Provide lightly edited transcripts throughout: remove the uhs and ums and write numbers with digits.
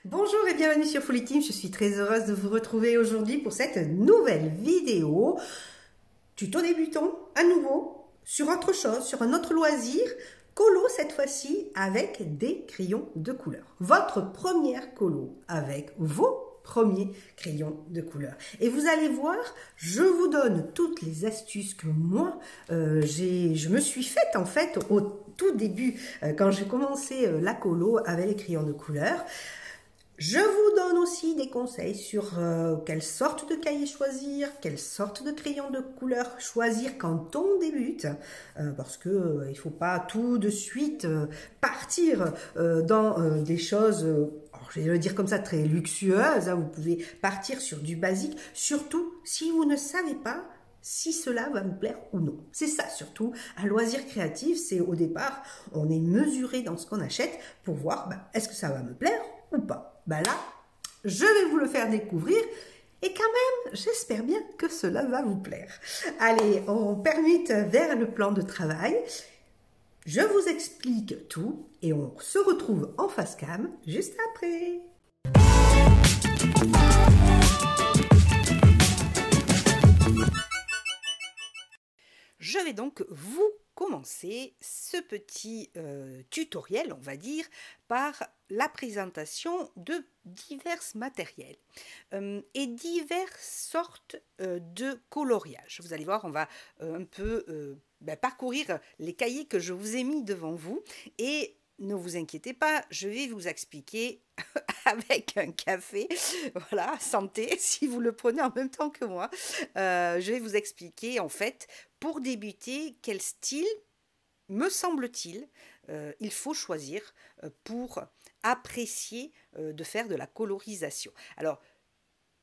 Bonjour et bienvenue sur Folly Team, je suis très heureuse de vous retrouver aujourd'hui pour cette nouvelle vidéo. Tuto débutant, à nouveau, sur autre chose, sur un autre loisir, colo cette fois-ci avec des crayons de couleur. Votre première colo avec vos premiers crayons de couleur. Et vous allez voir, je vous donne toutes les astuces que moi, je me suis faite en fait au tout début, quand j'ai commencé la colo avec les crayons de couleur. Je vous donne aussi des conseils sur quelle sorte de cahier choisir, quelle sorte de crayon de couleur choisir quand on débute, parce que il ne faut pas tout de suite partir dans des choses, alors je vais le dire comme ça, très luxueuses, hein. Vous pouvez partir sur du basique, surtout si vous ne savez pas si cela va vous plaire ou non. C'est ça surtout, un loisir créatif, c'est au départ, on est mesuré dans ce qu'on achète pour voir est-ce que ça va me plaire ou pas. Là, je vais vous le faire découvrir et quand même, j'espère bien que cela va vous plaire. Allez, on permute vers le plan de travail. Je vous explique tout et on se retrouve en face cam juste après. Je vais donc vous commencer ce petit tutoriel, on va dire, par la présentation de divers matériels et diverses sortes de coloriage. Vous allez voir, on va un peu parcourir les cahiers que je vous ai mis devant vous et ne vous inquiétez pas, je vais vous expliquer avec un café, voilà, santé, si vous le prenez en même temps que moi. Je vais vous expliquer en fait, pour débuter, quel style, me semble-t-il, il faut choisir pour apprécier de faire de la colorisation. Alors,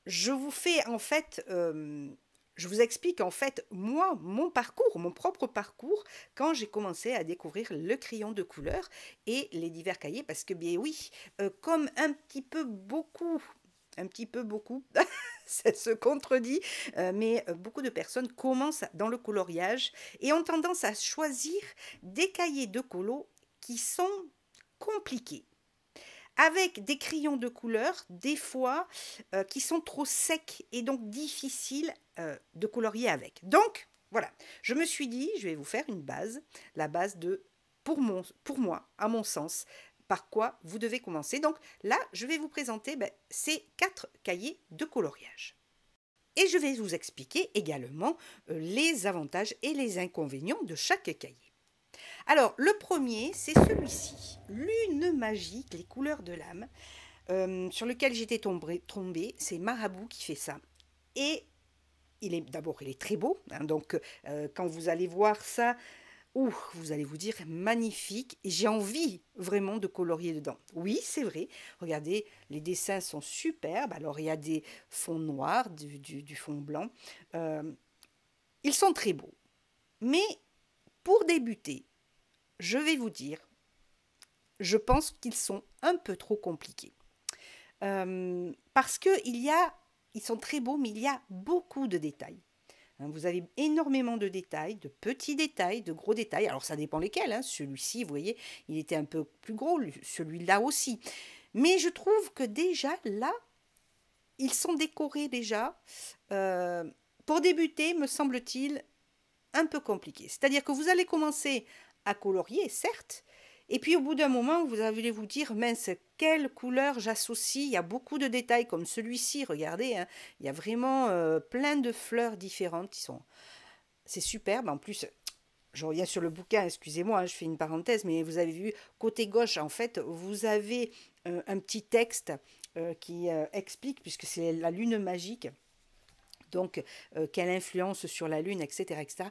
je vous fais en fait... je vous explique en fait, moi, mon parcours, mon propre parcours, quand j'ai commencé à découvrir le crayon de couleur et les divers cahiers, parce que, bien oui, comme un petit peu beaucoup, ça se contredit, mais beaucoup de personnes commencent dans le coloriage et ont tendance à choisir des cahiers de colo qui sont compliqués, avec des crayons de couleur, des fois, qui sont trop secs et donc difficiles de colorier avec. Donc, voilà, je me suis dit, je vais vous faire une base, la base de, pour moi, à mon sens, par quoi vous devez commencer. Donc là, je vais vous présenter ces 4 cahiers de coloriage. Et je vais vous expliquer également les avantages et les inconvénients de chaque cahier. Alors, le premier, c'est celui-ci, Lune magique, les couleurs de l'âme, sur lequel j'étais tombée. C'est Marabout qui fait ça. Et il est très beau, hein, donc quand vous allez voir ça, vous allez vous dire magnifique, et j'ai envie vraiment de colorier dedans. Oui, c'est vrai, regardez, les dessins sont superbes. Alors, il y a des fonds noirs, du fond blanc. Ils sont très beaux. Mais pour débuter, je vais vous dire, je pense qu'ils sont un peu trop compliqués. Parce qu'ils sont très beaux, mais il y a beaucoup de détails. Vous avez énormément de détails, de petits détails, de gros détails. Alors ça dépend lesquels. Hein. Celui-ci, vous voyez, il était un peu plus gros, celui-là aussi. Mais je trouve que déjà, là, ils sont décorés déjà. Pour débuter, me semble-t-il, un peu compliqué. C'est-à-dire que vous allez commencer à colorier, certes, et puis au bout d'un moment, vous allez vous dire, mince, quelle couleur j'associe. Il y a beaucoup de détails comme celui-ci, regardez, hein, il y a vraiment plein de fleurs différentes. C'est superbe, en plus, je reviens sur le bouquin, excusez-moi, hein, je fais une parenthèse, mais vous avez vu, côté gauche, en fait, vous avez un petit texte qui explique, puisque c'est la lune magique, donc quelle influence sur la lune, etc. etc.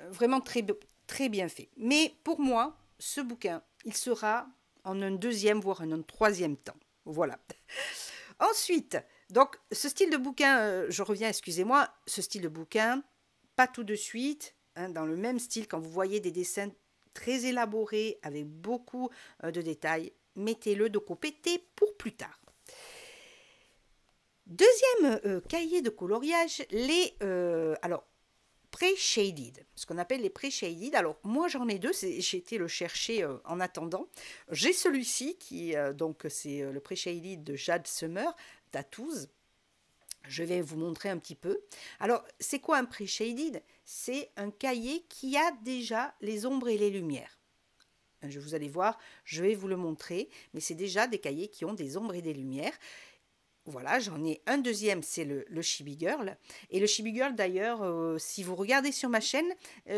Vraiment très bien fait. Mais pour moi, ce bouquin, il sera en un deuxième, voire en un troisième temps. Voilà. Ensuite, donc, ce style de bouquin, je reviens, excusez-moi, ce style de bouquin, pas tout de suite, hein, dans le même style, quand vous voyez des dessins très élaborés, avec beaucoup de détails, mettez-le de côté pour plus tard. Deuxième cahier de coloriage, alors, Pre-shaded, ce qu'on appelle les pre-shaded. Alors moi j'en ai deux, j'ai été le chercher en attendant. J'ai celui-ci qui donc c'est le pre-shaded de Jade Summer Tattoos. Je vais vous montrer un petit peu. Alors c'est quoi un pre-shaded? C'est un cahier qui a déjà les ombres et les lumières. Vous allez voir, je vais vous le montrer, mais c'est déjà des cahiers qui ont des ombres et des lumières. Voilà, j'en ai un deuxième, c'est le Chibi Girl. Et le Chibi Girl, d'ailleurs, si vous regardez sur ma chaîne,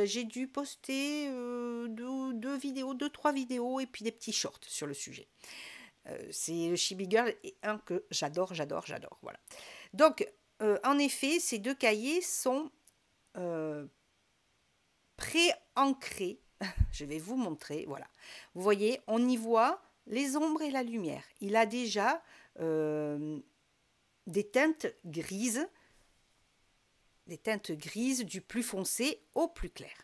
j'ai dû poster deux vidéos, 2-3 vidéos et puis des petits shorts sur le sujet. C'est le Chibi Girl et un que j'adore, j'adore, j'adore. Voilà. Donc, en effet, ces deux cahiers sont pré-ancrés. Je vais vous montrer, voilà. Vous voyez, on y voit les ombres et la lumière. Il a déjà des teintes grises du plus foncé au plus clair.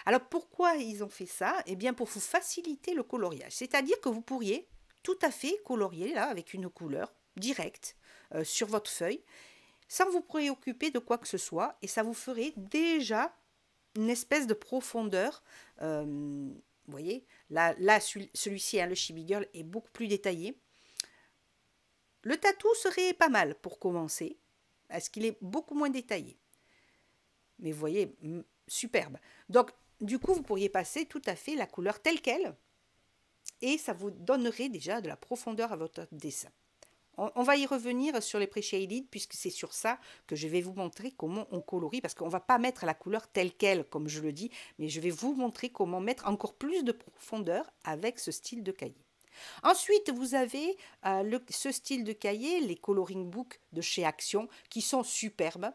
Alors pourquoi ils ont fait ça? Eh bien pour vous faciliter le coloriage. C'est-à-dire que vous pourriez tout à fait colorier là avec une couleur directe sur votre feuille sans vous préoccuper de quoi que ce soit et ça vous ferait déjà une espèce de profondeur. Vous voyez, là celui-ci, hein, le Chibi Girl, est beaucoup plus détaillé. Le tatou serait pas mal pour commencer, parce qu'il est beaucoup moins détaillé. Mais vous voyez, superbe. Donc, du coup, vous pourriez passer tout à fait la couleur telle qu'elle, et ça vous donnerait déjà de la profondeur à votre dessin. On va y revenir sur les pre-shaded, puisque c'est sur ça que je vais vous montrer comment on colorie, parce qu'on ne va pas mettre la couleur telle qu'elle, comme je le dis, mais je vais vous montrer comment mettre encore plus de profondeur avec ce style de cahier. Ensuite, vous avez ce style de cahier, les coloring books de chez Action, qui sont superbes.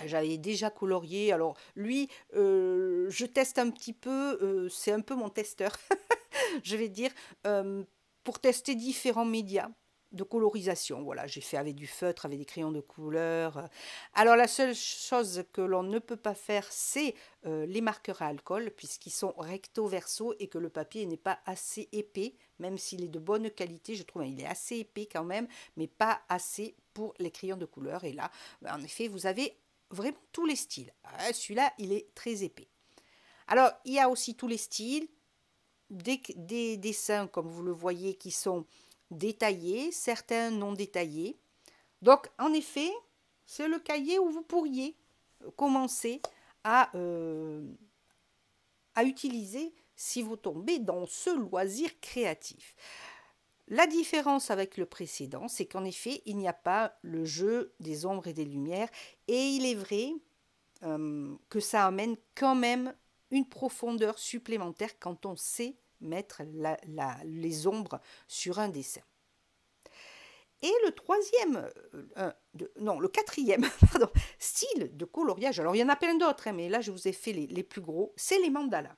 J'avais déjà colorié. Alors lui, je teste un petit peu, c'est un peu mon testeur, je vais dire, pour tester différents médias de colorisation. Voilà, j'ai fait avec du feutre, avec des crayons de couleur. Alors la seule chose que l'on ne peut pas faire, c'est les marqueurs à alcool, puisqu'ils sont recto verso et que le papier n'est pas assez épais, même s'il est de bonne qualité, je trouve qu'il est assez épais quand même, mais pas assez pour les crayons de couleur. Et là, en effet, vous avez vraiment tous les styles. Celui-là, il est très épais. Alors, il y a aussi tous les styles, des dessins, comme vous le voyez, qui sont détaillés, certains non détaillés. Donc, en effet, c'est le cahier où vous pourriez commencer à utiliser si vous tombez dans ce loisir créatif. La différence avec le précédent, c'est qu'en effet, il n'y a pas le jeu des ombres et des lumières. Et il est vrai que ça amène quand même une profondeur supplémentaire quand on sait mettre les ombres sur un dessin. Et le quatrième pardon, style de coloriage, alors il y en a plein d'autres, hein, mais là je vous ai fait les plus gros, c'est les mandalas.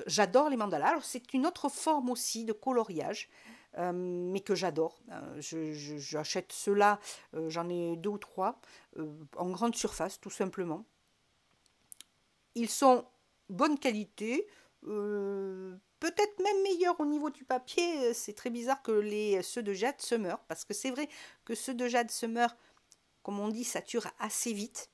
J'adore les mandalas, alors c'est une autre forme aussi de coloriage, mais que j'adore. J'achète ceux-là, j'en ai 2 ou 3, en grande surface tout simplement. Ils sont bonne qualité, peut-être même meilleurs au niveau du papier. C'est très bizarre que ceux de Jade Summer, parce que c'est vrai que ceux de Jade Summer, comme on dit, saturent assez vite.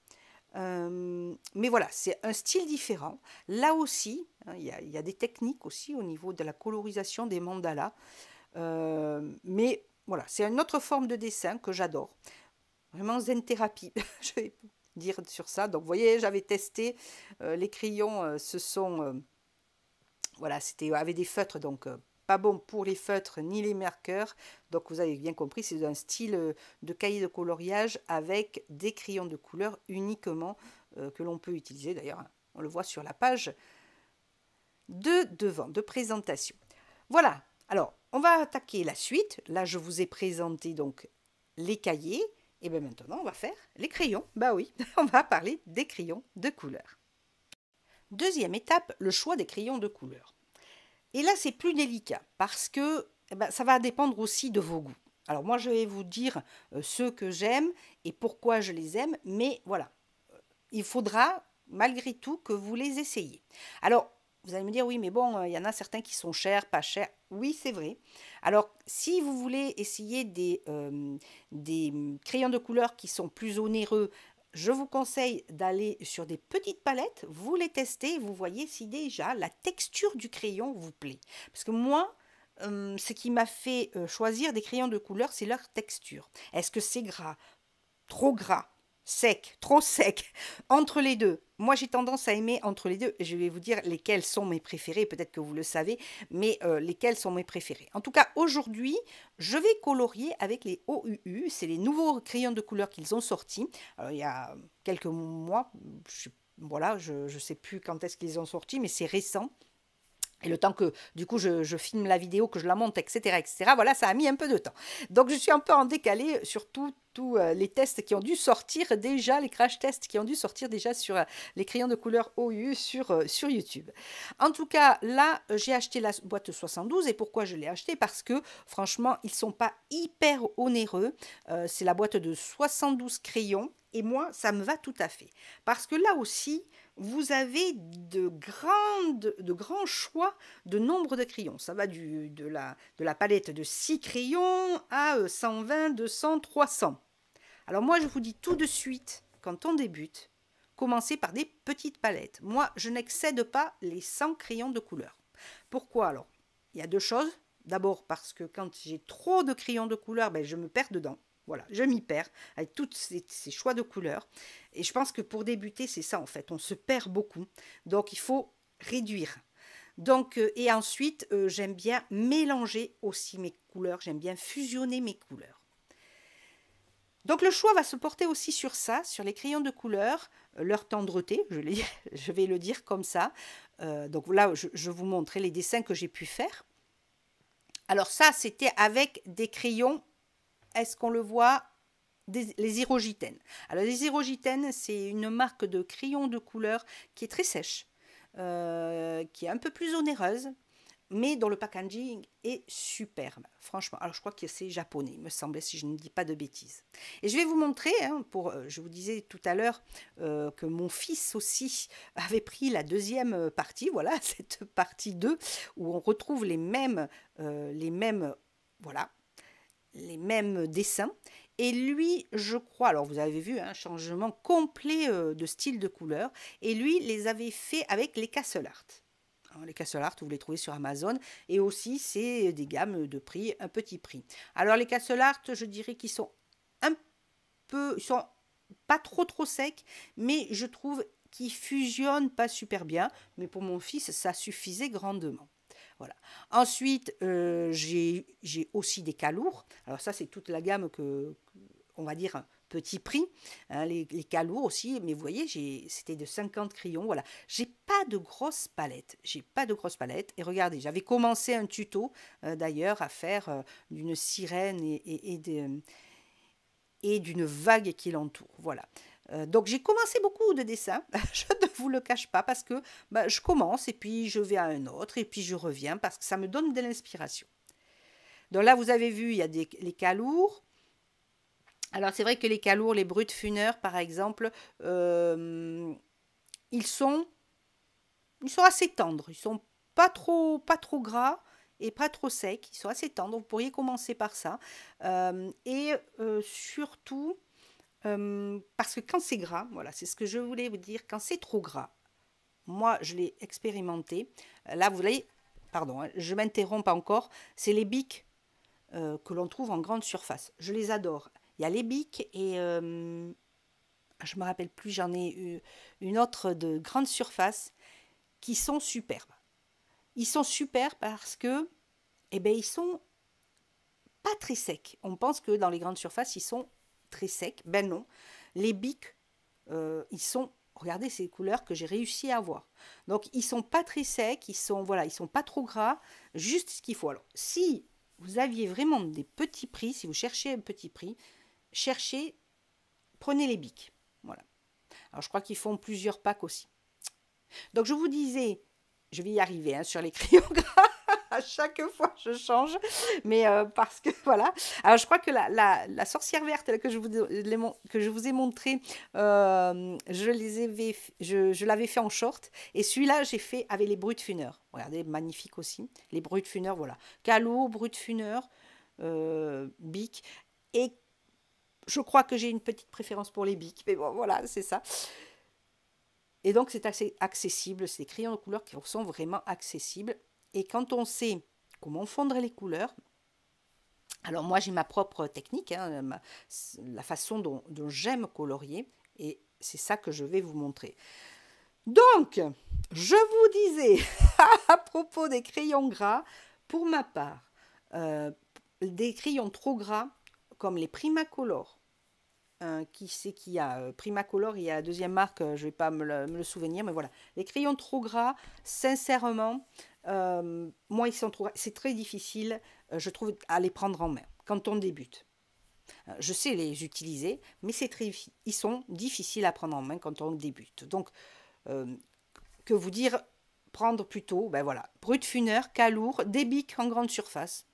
Mais voilà, c'est un style différent. Là aussi, hein, il y a des techniques aussi au niveau de la colorisation des mandalas. Mais voilà, c'est une autre forme de dessin que j'adore. Vraiment zen thérapie, je vais dire sur ça. Donc vous voyez, j'avais testé les crayons, voilà, c'était avec des feutres, donc pas bon pour les feutres ni les marqueurs. Donc vous avez bien compris, c'est un style de cahier de coloriage avec des crayons de couleur uniquement que l'on peut utiliser. D'ailleurs, on le voit sur la page de devant, de présentation. Voilà, alors on va attaquer la suite. Là, je vous ai présenté donc les cahiers. Et bien maintenant, on va faire les crayons. Bah oui, on va parler des crayons de couleur. Deuxième étape, le choix des crayons de couleur. Et là, c'est plus délicat parce que ça va dépendre aussi de vos goûts. Alors moi, je vais vous dire ceux que j'aime et pourquoi je les aime, mais voilà, il faudra malgré tout que vous les essayiez. Alors, vous allez me dire, oui, mais bon, il y en a certains qui sont chers, pas chers. Oui, c'est vrai. Alors, si vous voulez essayer des crayons de couleur qui sont plus onéreux, je vous conseille d'aller sur des petites palettes, vous les testez, vous voyez si déjà la texture du crayon vous plaît. Parce que moi, ce qui m'a fait choisir des crayons de couleur, c'est leur texture. Est-ce que c'est gras, sec, trop sec, entre les deux? Moi, j'ai tendance à aimer entre les deux. Je vais vous dire lesquels sont mes préférés, peut-être que vous le savez, mais lesquels sont mes préférés. En tout cas, aujourd'hui, je vais colorier avec les OUU. C'est les nouveaux crayons de couleur qu'ils ont sortis. Alors, il y a quelques mois, voilà, je ne sais plus quand est-ce qu'ils ont sorti, mais c'est récent. Et le temps que, du coup, je filme la vidéo, que je la monte, etc., etc., voilà, ça a mis un peu de temps. Donc, je suis un peu en décalé sur tous les tests qui ont dû sortir déjà, les crash tests qui ont dû sortir déjà sur les crayons de couleur OU sur YouTube. En tout cas, là, j'ai acheté la boîte 72. Et pourquoi je l'ai acheté? Parce que, franchement, ils ne sont pas hyper onéreux. C'est la boîte de 72 crayons. Et moi, ça me va tout à fait. Parce que là aussi, vous avez de grands choix de nombre de crayons. Ça va de la palette de 6 crayons à 120, 200, 300. Alors moi, je vous dis tout de suite, quand on débute, commencez par des petites palettes. Moi, je n'excède pas les 100 crayons de couleur. Pourquoi alors? Il y a deux choses. D'abord parce que quand j'ai trop de crayons de couleur, ben, je me perds dedans. Voilà, je m'y perds avec tous ces choix de couleurs. Et je pense que pour débuter, c'est ça en fait. On se perd beaucoup. Donc, il faut réduire. Donc, et ensuite, j'aime bien mélanger aussi mes couleurs. J'aime bien fusionner mes couleurs. Donc, le choix va se porter aussi sur ça, sur les crayons de couleur, leur tendreté, je vais le dire comme ça. Donc là, je vous montrais les dessins que j'ai pu faire. Alors ça, c'était avec des crayons. Est-ce qu'on le voit? Les Irogitènes. Alors les Irogitènes, c'est une marque de crayon de couleur qui est très sèche, qui est un peu plus onéreuse, mais dont le packaging est superbe, franchement. Alors je crois que c'est japonais, il me semblait, si je ne dis pas de bêtises. Et je vais vous montrer, je vous disais tout à l'heure que mon fils aussi avait pris la deuxième partie, voilà, cette partie 2, où on retrouve les mêmes voilà, les mêmes dessins. Et lui, je crois, alors vous avez vu un changement complet de style de couleur, et lui les avait fait avec les Castle Art. Alors, les Castle Art, vous les trouvez sur Amazon, et aussi c'est des gammes de prix, un petit prix. Alors les Castle Art, je dirais qu'ils sont ils sont pas trop secs, mais je trouve qu'ils fusionnent pas super bien, mais pour mon fils, ça suffisait grandement. Voilà. Ensuite, j'ai aussi des calours. Alors ça, c'est toute la gamme on va dire, petit prix. Hein, les calours aussi, mais vous voyez, c'était de 50 crayons. Voilà. J'ai pas de grosse palette. Et regardez, j'avais commencé un tuto, d'ailleurs, à faire d'une sirène et d'une vague qui l'entoure. Voilà. Donc j'ai commencé beaucoup de dessins, je ne vous le cache pas, parce que je commence et puis je vais à un autre et puis je reviens parce que ça me donne de l'inspiration. Donc là, vous avez vu, il y a les calours. Alors c'est vrai que les calours, les Brutfunner par exemple, ils sont assez tendres, ils sont pas trop gras et pas trop secs, ils sont assez tendres, vous pourriez commencer par ça. Surtout, parce que quand c'est gras, voilà, c'est ce que je voulais vous dire, quand c'est trop gras, moi je l'ai expérimenté, là vous voyez, pardon, hein, je m'interromps encore, c'est les bics que l'on trouve en grande surface, je les adore. Il y a les bics et je ne me rappelle plus, j'en ai une autre de grande surface qui sont superbes. Ils sont super parce que, ils sont pas très secs. On pense que dans les grandes surfaces, ils sont très secs. Ben non. Les bics, ils sont, regardez ces couleurs que j'ai réussi à avoir. Donc, ils sont pas très secs, ils sont pas trop gras, juste ce qu'il faut. Alors, si vous aviez vraiment des petits prix, si vous cherchez un petit prix, prenez les bics. Voilà. Alors, je crois qu'ils font plusieurs packs aussi. Donc, je vous disais, je vais y arriver sur les crayons gras. À chaque fois, je change. Mais parce que, voilà. Alors, je crois que la sorcière verte que je vous ai montré, je l'avais fait en short. Et celui-là, j'ai fait avec les Brutfunner. Regardez, magnifique aussi. Les Brutfunner, voilà. Calo, Brutfunner, Bic. Et Je crois que j'ai une petite préférence pour les bics, mais bon, voilà, c'est ça. Et donc, c'est assez accessible. C'est des crayons de couleur qui sont vraiment accessibles. Et quand on sait comment fondre les couleurs, alors moi, j'ai ma propre technique, hein, la façon dont j'aime colorier, et c'est ça que je vais vous montrer. Donc, je vous disais, à propos des crayons gras, pour ma part, des crayons trop gras, comme les Primacolor. Qui c'est qu'il y a Primacolor, il y a la deuxième marque, je ne vais pas me le souvenir, mais voilà. Les crayons trop gras, sincèrement, moi, ils sont trop gras. C'est très difficile, je trouve, à les prendre en main quand on débute. Je sais les utiliser, mais ils sont difficiles à prendre en main quand on débute. Donc, que vous dire, prendre plutôt, ben voilà, Brut Funner, Calour, des bics en grande surface.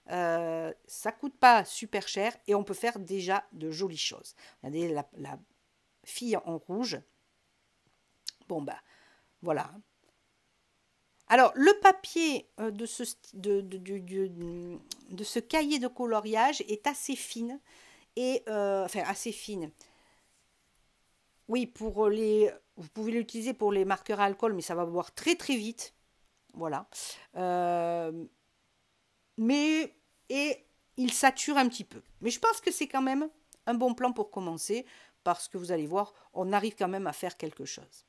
Ça coûte pas super cher et on peut faire déjà de jolies choses. Regardez la fille en rouge. Bon bah voilà. Alors le papier de ce cahier de coloriage est assez fine et enfin assez fine. Oui, vous pouvez l'utiliser pour les marqueurs à alcool, mais ça va boire très très vite. Voilà. Et il sature un petit peu. Mais je pense que c'est quand même un bon plan pour commencer, parce que vous allez voir, on arrive quand même à faire quelque chose.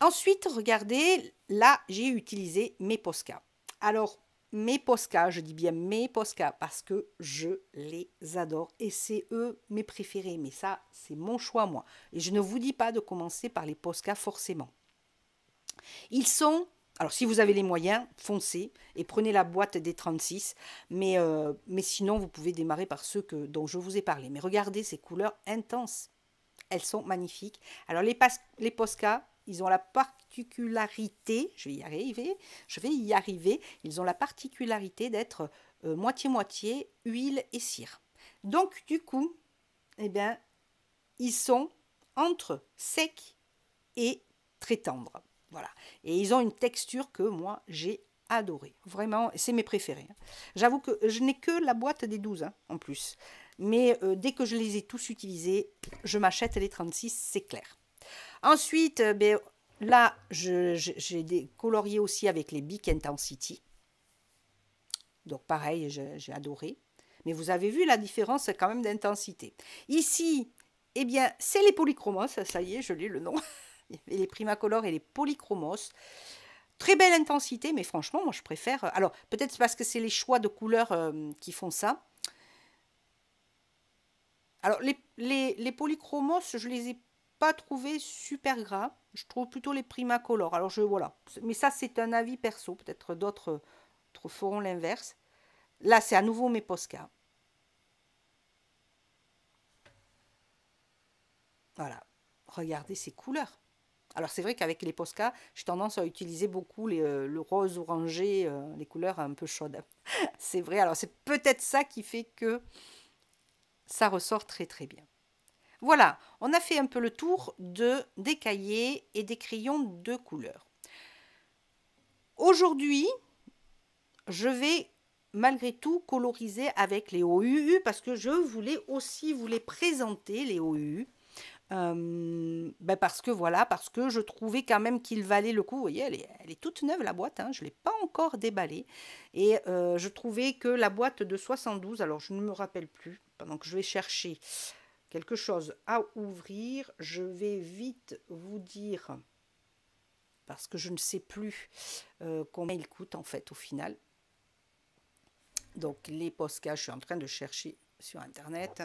Ensuite, regardez, là, j'ai utilisé mes Posca. Alors, mes Posca, je dis bien mes Posca, parce que je les adore. Et c'est eux mes préférés. Mais ça, c'est mon choix, moi. Et je ne vous dis pas de commencer par les Posca forcément. Ils sont... Alors, si vous avez les moyens, foncez et prenez la boîte des 36. Mais sinon, vous pouvez démarrer par ceux dont je vous ai parlé. Mais regardez ces couleurs intenses. Elles sont magnifiques. Alors, les Posca, ils ont la particularité, je vais y arriver, ils ont la particularité d'être moitié-moitié huile et cire. Donc, du coup, eh bien, ils sont entre secs et très tendres. Voilà. Et ils ont une texture que moi, j'ai adorée. Vraiment, c'est mes préférés. J'avoue que je n'ai que la boîte des 12, hein, en plus. Mais dès que je les ai tous utilisés, je m'achète les 36, c'est clair. Ensuite, là, j'ai colorié aussi avec les Bic Intensity. Donc pareil, j'ai adoré. Mais vous avez vu la différence quand même d'intensité. Ici, eh bien, c'est les Polychromos. Ça y est, je l'ai le nom. Et les Primacolor et les Polychromos. Très belle intensité, mais franchement, moi je préfère... Alors, peut-être parce que c'est les choix de couleurs qui font ça. Alors, les Polychromos, je les ai pas trouvés super gras. Je trouve plutôt les Primacolor. Alors, voilà. Mais ça, c'est un avis perso. Peut-être d'autres feront l'inverse. Là, c'est à nouveau mes Posca. Voilà. Regardez ces couleurs. Alors, c'est vrai qu'avec les Posca, j'ai tendance à utiliser beaucoup le rose orangé, les couleurs un peu chaudes. C'est vrai. Alors, c'est peut-être ça qui fait que ça ressort très très bien. Voilà, on a fait un peu le tour des cahiers et des crayons de couleur. Aujourd'hui, je vais malgré tout coloriser avec les OUU parce que je voulais aussi vous les présenter, les OUU. Parce que je trouvais quand même qu'il valait le coup. Vous voyez, elle est toute neuve la boîte, hein, je ne l'ai pas encore déballée. Et je trouvais que la boîte de 72, alors je ne me rappelle plus, pendant que je vais chercher quelque chose à ouvrir, je vais vite vous dire, parce que je ne sais plus combien il coûte en fait au final. Donc les Posca, je suis en train de chercher sur internet,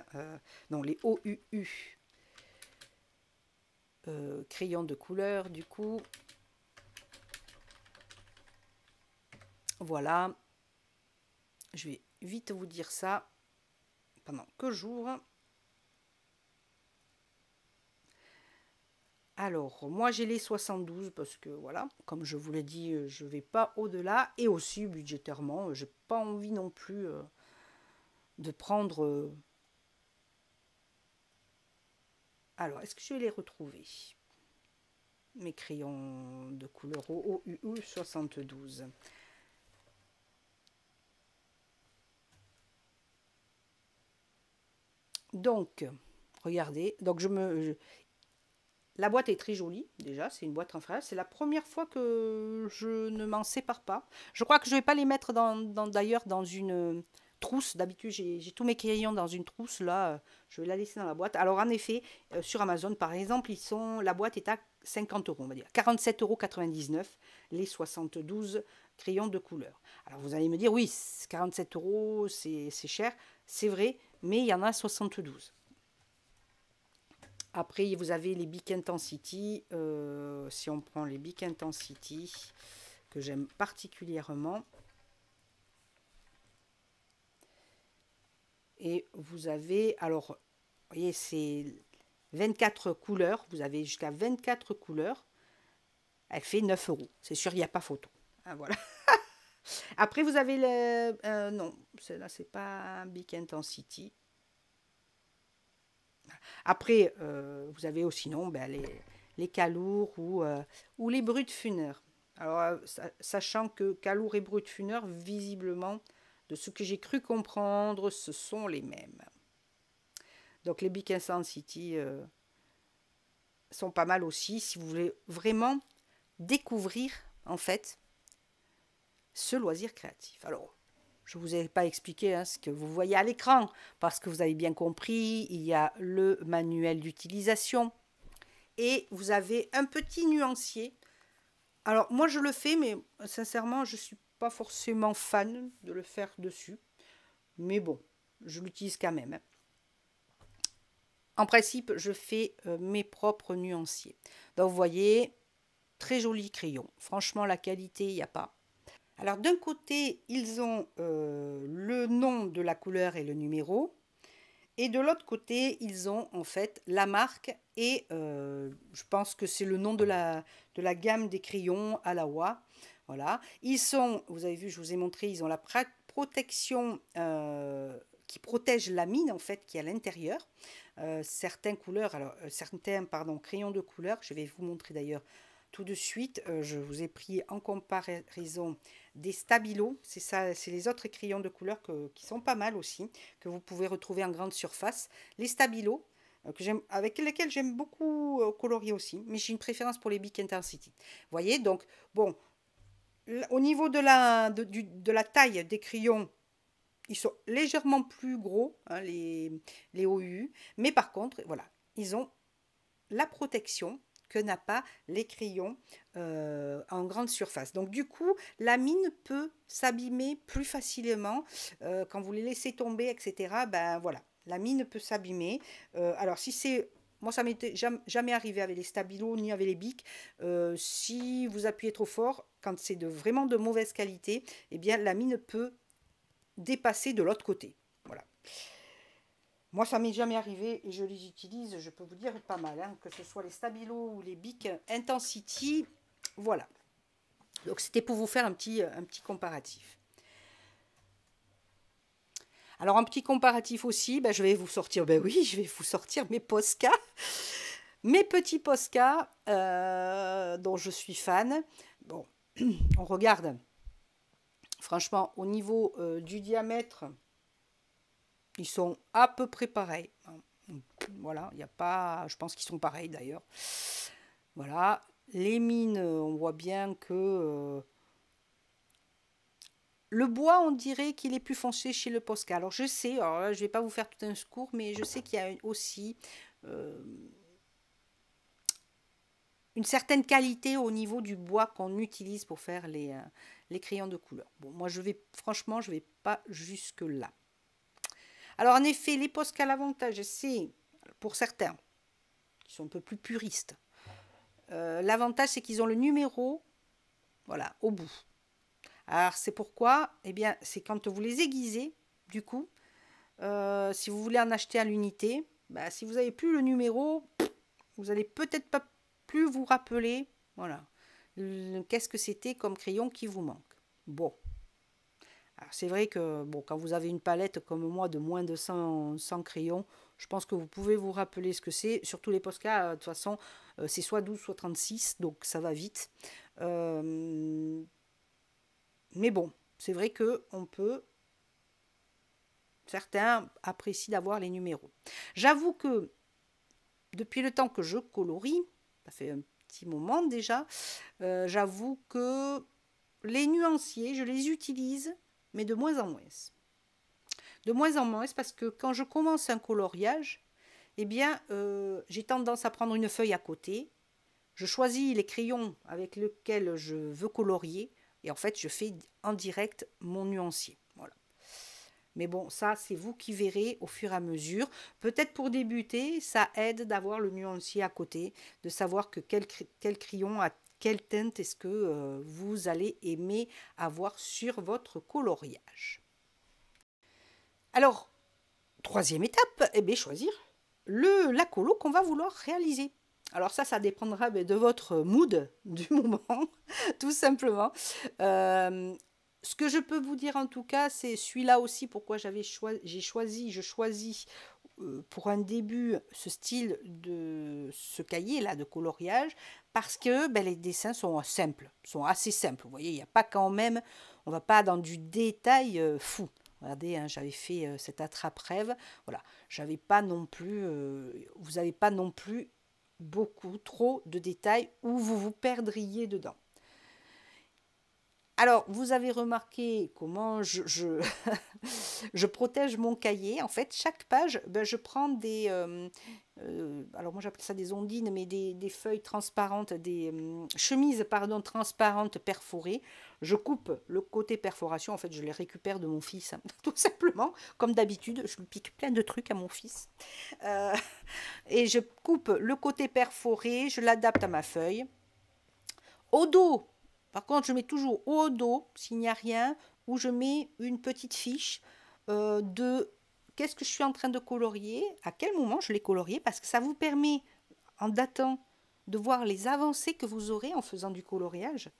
non les OUU. Crayon de couleur du coup, voilà, je vais vite vous dire ça pendant que j'ouvre. Alors moi j'ai les 72 parce que voilà, comme je vous l'ai dit, je vais pas au-delà, et aussi budgétairement j'ai pas envie non plus de prendre alors est-ce que je vais les retrouver, mes crayons de couleur OUU 72. Donc, regardez, donc la boîte est très jolie, déjà, c'est une boîte en fer. C'est la première fois que je ne m'en sépare pas. Je crois que je ne vais pas les mettre d'ailleurs dans une trousse. D'habitude, j'ai tous mes crayons dans une trousse. Là, je vais la laisser dans la boîte. Alors, en effet, sur Amazon, par exemple, la boîte est à 50 euros, on va dire. 47,99 € les 72 crayons de couleur. Alors, vous allez me dire, oui, 47 euros, c'est cher. C'est vrai, mais il y en a 72. Après, vous avez les Bic Intensity. Si on prend les Bic Intensity, que j'aime particulièrement. Et vous avez, alors, vous voyez, c'est 24 couleurs. Vous avez jusqu'à 24 couleurs. Elle fait 9 euros. C'est sûr, il n'y a pas photo. Ah, voilà. Après, vous avez le... non, celle-là, c'est pas un Bic Intensity. Après, vous avez aussi non, ben, les calours ou les Brutfuner. Alors, sachant que calours et Brutfuner, visiblement, de ce que j'ai cru comprendre, ce sont les mêmes. Donc, les Bic Intensity sont pas mal aussi, si vous voulez vraiment découvrir, en fait, ce loisir créatif. Alors, je ne vous ai pas expliqué ce que vous voyez à l'écran, parce que vous avez bien compris, il y a le manuel d'utilisation et vous avez un petit nuancier. Alors, moi, je le fais, mais sincèrement, je ne suis pas forcément fan de le faire dessus. Mais bon, je l'utilise quand même. En principe, je fais mes propres nuanciers. Donc, vous voyez, très joli crayon. Franchement, la qualité, il n'y a pas. Alors d'un côté, ils ont le nom de la couleur et le numéro. Et de l'autre côté, ils ont en fait la marque et je pense que c'est le nom de la gamme des crayons Alawa. Voilà. Ils sont, vous avez vu, je vous ai montré, ils ont la protection qui protège la mine en fait qui est à l'intérieur. Certains crayons de couleur, je vais vous montrer d'ailleurs tout de suite, je vous ai pris en comparaison des Stabilo. C'est ça, c'est les autres crayons de couleur qui sont pas mal aussi, que vous pouvez retrouver en grande surface. Les Stabilo, avec lesquels j'aime beaucoup colorier aussi, mais j'ai une préférence pour les Bic Intensity. Vous voyez, donc, bon, au niveau de la taille des crayons, ils sont légèrement plus gros, hein, les OU, mais par contre, voilà, ils ont la protection que n'a pas les crayons en grande surface. Donc du coup, la mine peut s'abîmer plus facilement quand vous les laissez tomber, etc. Ben voilà, la mine peut s'abîmer. Alors si c'est... Moi, ça m'était jamais arrivé avec les Stabilo ni avec les Bic. Si vous appuyez trop fort, quand c'est vraiment de mauvaise qualité, eh bien la mine peut dépasser de l'autre côté. Voilà. Moi, ça m'est jamais arrivé et je les utilise, je peux vous dire, pas mal. Hein, que ce soit les Stabilo ou les Bic Intensity. Voilà. Donc, c'était pour vous faire un petit comparatif. Alors, un petit comparatif aussi, je vais vous sortir, oui, je vais vous sortir mes Posca. Mes petits Posca dont je suis fan. Bon, on regarde. Franchement, au niveau du diamètre, ils sont à peu près pareils. Voilà, il n'y a pas... Je pense qu'ils sont pareils d'ailleurs. Voilà. Les mines, on voit bien que... le bois, on dirait qu'il est plus foncé chez le Posca. Alors je sais, alors là, je ne vais pas vous faire tout un secours, mais je sais qu'il y a aussi une certaine qualité au niveau du bois qu'on utilise pour faire les crayons de couleur. Bon, moi, franchement, je ne vais pas jusque-là. Alors, en effet, les Posca, l'avantage, c'est, pour certains, qui sont un peu plus puristes, l'avantage, c'est qu'ils ont le numéro, voilà, au bout. Alors, c'est pourquoi, eh bien, c'est quand vous les aiguisez, du coup, si vous voulez en acheter à l'unité, si vous n'avez plus le numéro, vous n'allez peut-être pas plus vous rappeler, voilà, qu'est-ce que c'était comme crayon qui vous manque. Bon. Alors c'est vrai que bon, quand vous avez une palette comme moi de moins de 100 crayons, je pense que vous pouvez vous rappeler ce que c'est. Surtout les Posca, de toute façon, c'est soit 12, soit 36, donc ça va vite. Mais bon, c'est vrai qu'on peut Certains apprécient d'avoir les numéros. J'avoue que depuis le temps que je colorie, ça fait un petit moment déjà, j'avoue que les nuanciers, je les utilise, mais de moins en moins. De moins en moins, parce que quand je commence un coloriage, eh bien, j'ai tendance à prendre une feuille à côté, je choisis les crayons avec lesquels je veux colorier, et en fait, je fais en direct mon nuancier. Voilà. Mais bon, ça, c'est vous qui verrez au fur et à mesure. Peut-être pour débuter, ça aide d'avoir le nuancier à côté, de savoir que quel crayon a quelle teinte est-ce que vous allez aimer avoir sur votre coloriage. Alors, troisième étape, eh bien, choisir la colo qu'on va vouloir réaliser. Alors ça dépendra de votre mood du moment, tout simplement. Ce que je peux vous dire en tout cas, c'est celui-là aussi, pourquoi je choisis pour un début ce style de ce cahier-là de coloriage, parce que les dessins sont simples, sont assez simples. Vous voyez, il n'y a pas quand même, on ne va pas dans du détail fou. Regardez, hein, j'avais fait cette attrape-rêve. Voilà, j'avais pas non plus, vous n'avez pas non plus beaucoup trop de détails où vous vous perdriez dedans. Alors, vous avez remarqué comment je protège mon cahier. En fait, chaque page, je prends des... alors moi j'appelle ça des ondines, mais des feuilles transparentes, des chemises, pardon, transparentes perforées. Je coupe le côté perforation. En fait, je les récupère de mon fils, hein, tout simplement. Comme d'habitude, je lui pique plein de trucs à mon fils. Et je coupe le côté perforé, je l'adapte à ma feuille. Au dos, par contre, je mets toujours au dos, s'il n'y a rien, où je mets une petite fiche de qu'est-ce que je suis en train de colorier, à quel moment je l'ai colorié, parce que ça vous permet, en datant, de voir les avancées que vous aurez en faisant du coloriage.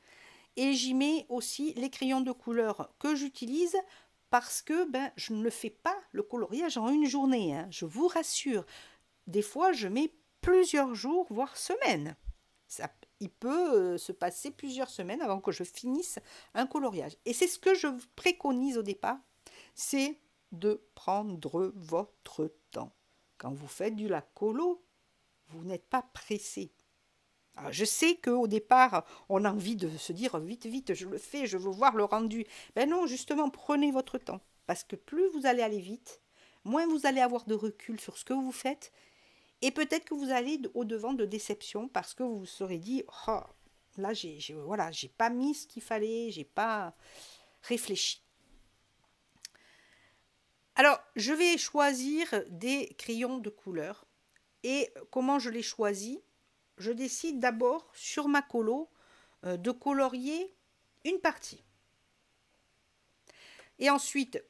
Et j'y mets aussi les crayons de couleur que j'utilise, parce que je ne fais pas le coloriage en une journée, hein, je vous rassure. Des fois, je mets plusieurs jours, voire semaines. Il peut se passer plusieurs semaines avant que je finisse un coloriage. Et c'est ce que je vous préconise au départ, c'est de prendre votre temps. Quand vous faites du colo, vous n'êtes pas pressé. Alors, je sais qu'au départ, on a envie de se dire vite, vite, je le fais, je veux voir le rendu. Ben non, justement, prenez votre temps. Parce que plus vous allez aller vite, moins vous allez avoir de recul sur ce que vous faites. Et peut-être que vous allez au-devant de déception parce que vous vous serez dit oh, là, voilà, j'ai pas mis ce qu'il fallait, j'ai pas réfléchi. Alors, je vais choisir des crayons de couleur. Et comment je les choisis? Je décide d'abord sur ma colo de colorier une partie. Et ensuite,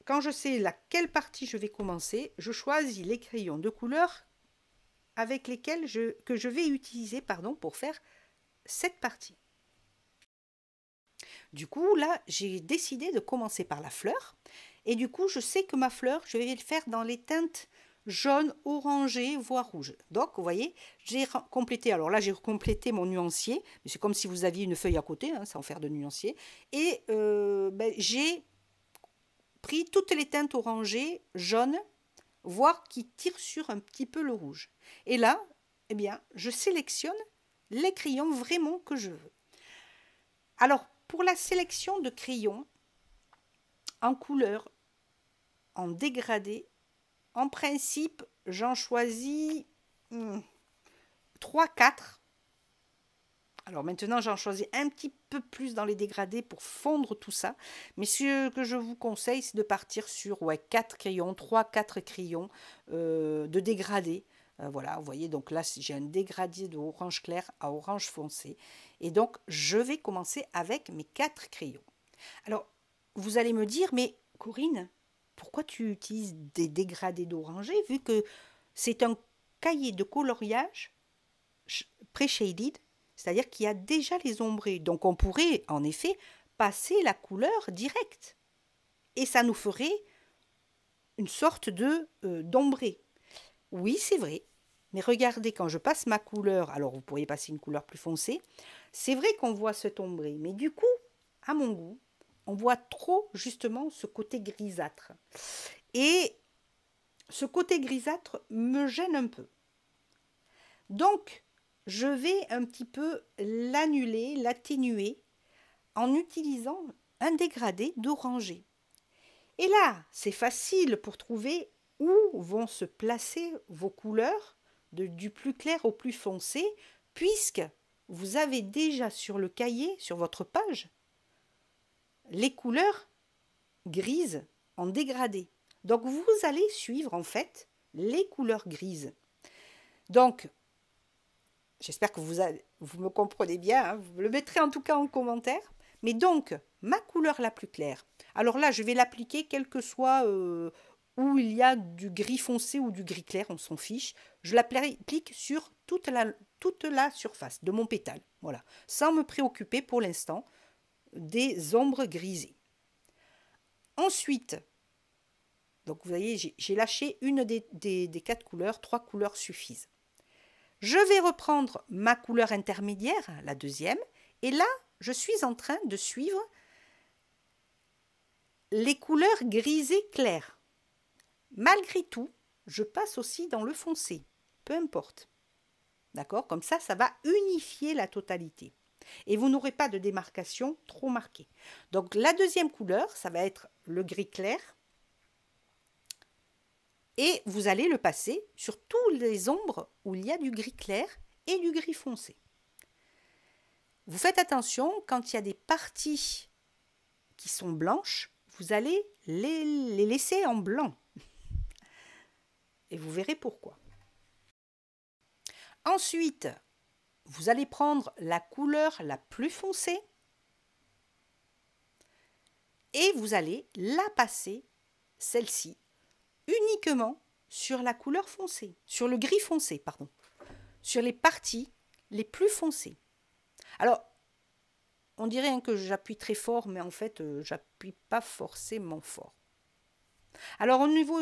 quand je sais laquelle partie je vais commencer, je choisis les crayons de couleur avec lesquels que je vais utiliser pour faire cette partie. Du coup, là, j'ai décidé de commencer par la fleur. Et du coup, je sais que ma fleur, je vais le faire dans les teintes jaune, orangé, voire rouge. Donc, vous voyez, j'ai complété. Alors là, j'ai complété mon nuancier. C'est comme si vous aviez une feuille à côté, hein, sans faire de nuancier. Et j'ai pris toutes les teintes orangées, jaunes, voire qui tirent sur un petit peu le rouge. Et là, eh bien, je sélectionne les crayons vraiment que je veux. Alors, pour la sélection de crayons en couleur, en dégradé, en principe, j'en choisis 3-4. Alors maintenant, j'en choisis un petit peu plus dans les dégradés pour fondre tout ça. Mais ce que je vous conseille, c'est de partir sur 4 crayons, 3-4 crayons de dégradés. Voilà, vous voyez, donc là, j'ai un dégradé de orange clair à orange foncé. Et donc, je vais commencer avec mes 4 crayons. Alors, vous allez me dire, mais Corinne, pourquoi tu utilises des dégradés d'orangé vu que c'est un cahier de coloriage pré-shaded, c'est-à-dire qu'il y a déjà les ombrés. Donc, on pourrait, en effet, passer la couleur directe. Et ça nous ferait une sorte d'ombré. Oui, c'est vrai. Mais regardez, quand je passe ma couleur, alors vous pourriez passer une couleur plus foncée, c'est vrai qu'on voit cet ombré. Mais du coup, à mon goût, on voit trop justement ce côté grisâtre. Et ce côté grisâtre me gêne un peu. Donc, je vais un petit peu l'annuler, l'atténuer en utilisant un dégradé d'orangé. Et là, c'est facile pour trouver où vont se placer vos couleurs du plus clair au plus foncé, puisque vous avez déjà sur le cahier, sur votre page, les couleurs grises en dégradé. Donc, vous allez suivre en fait les couleurs grises. Donc, j'espère que vous me comprenez bien, hein, vous me le mettrez en tout cas en commentaire. Mais donc, ma couleur la plus claire, alors là, je vais l'appliquer quel que soit où il y a du gris foncé ou du gris clair, on s'en fiche. Je l'applique sur toute la surface de mon pétale, voilà, sans me préoccuper pour l'instant des ombres grisées. Ensuite, donc vous voyez, j'ai lâché une des 4 couleurs, 3 couleurs suffisent. Je vais reprendre ma couleur intermédiaire, la deuxième, et là, je suis en train de suivre les couleurs grisées claires. Malgré tout, je passe aussi dans le foncé, peu importe. D'accord? Comme ça va unifier la totalité. Et vous n'aurez pas de démarcation trop marquée. Donc la deuxième couleur, ça va être le gris clair. Et vous allez le passer sur toutes les ombres où il y a du gris clair et du gris foncé. Vous faites attention, quand il y a des parties qui sont blanches, vous allez les laisser en blanc. Et vous verrez pourquoi. Ensuite, vous allez prendre la couleur la plus foncée et vous allez la passer, celle-ci, uniquement sur la couleur foncée, sur le gris foncé, pardon, sur les parties les plus foncées. Alors, on dirait que j'appuie très fort, mais en fait, j'appuie pas forcément fort. Alors, au niveau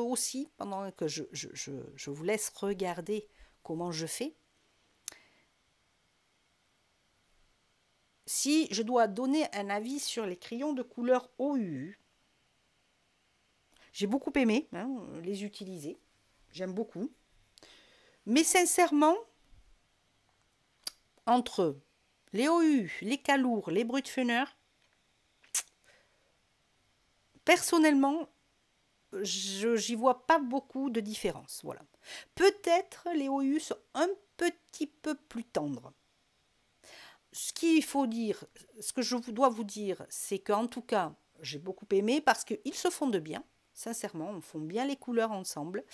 aussi, pendant que je vous laisse regarder comment je fais, si je dois donner un avis sur les crayons de couleur OUU, j'ai beaucoup aimé les utiliser, j'aime beaucoup. Mais sincèrement, entre les OU, les Calours, les Brutfener, personnellement, j'y vois pas beaucoup de différence. Voilà. Peut-être les OU sont un petit peu plus tendres. Ce qu'il faut dire, ce que je dois vous dire, c'est qu'en tout cas, j'ai beaucoup aimé parce qu'ils se fondent bien. Sincèrement, on fond bien les couleurs ensemble.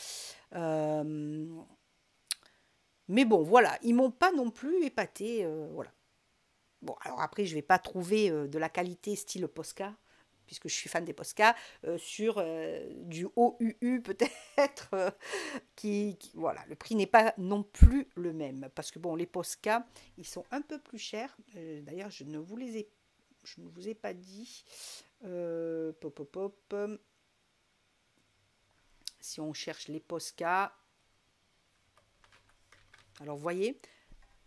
Mais bon, voilà, ils m'ont pas non plus épaté. Voilà. Bon, alors après, je ne vais pas trouver de la qualité style Posca, puisque je suis fan des Posca, sur du OUU peut-être, voilà, le prix n'est pas non plus le même. Parce que bon, les Posca, ils sont un peu plus chers. D'ailleurs, je ne vous ai pas dit. Si on cherche les Posca, alors vous voyez,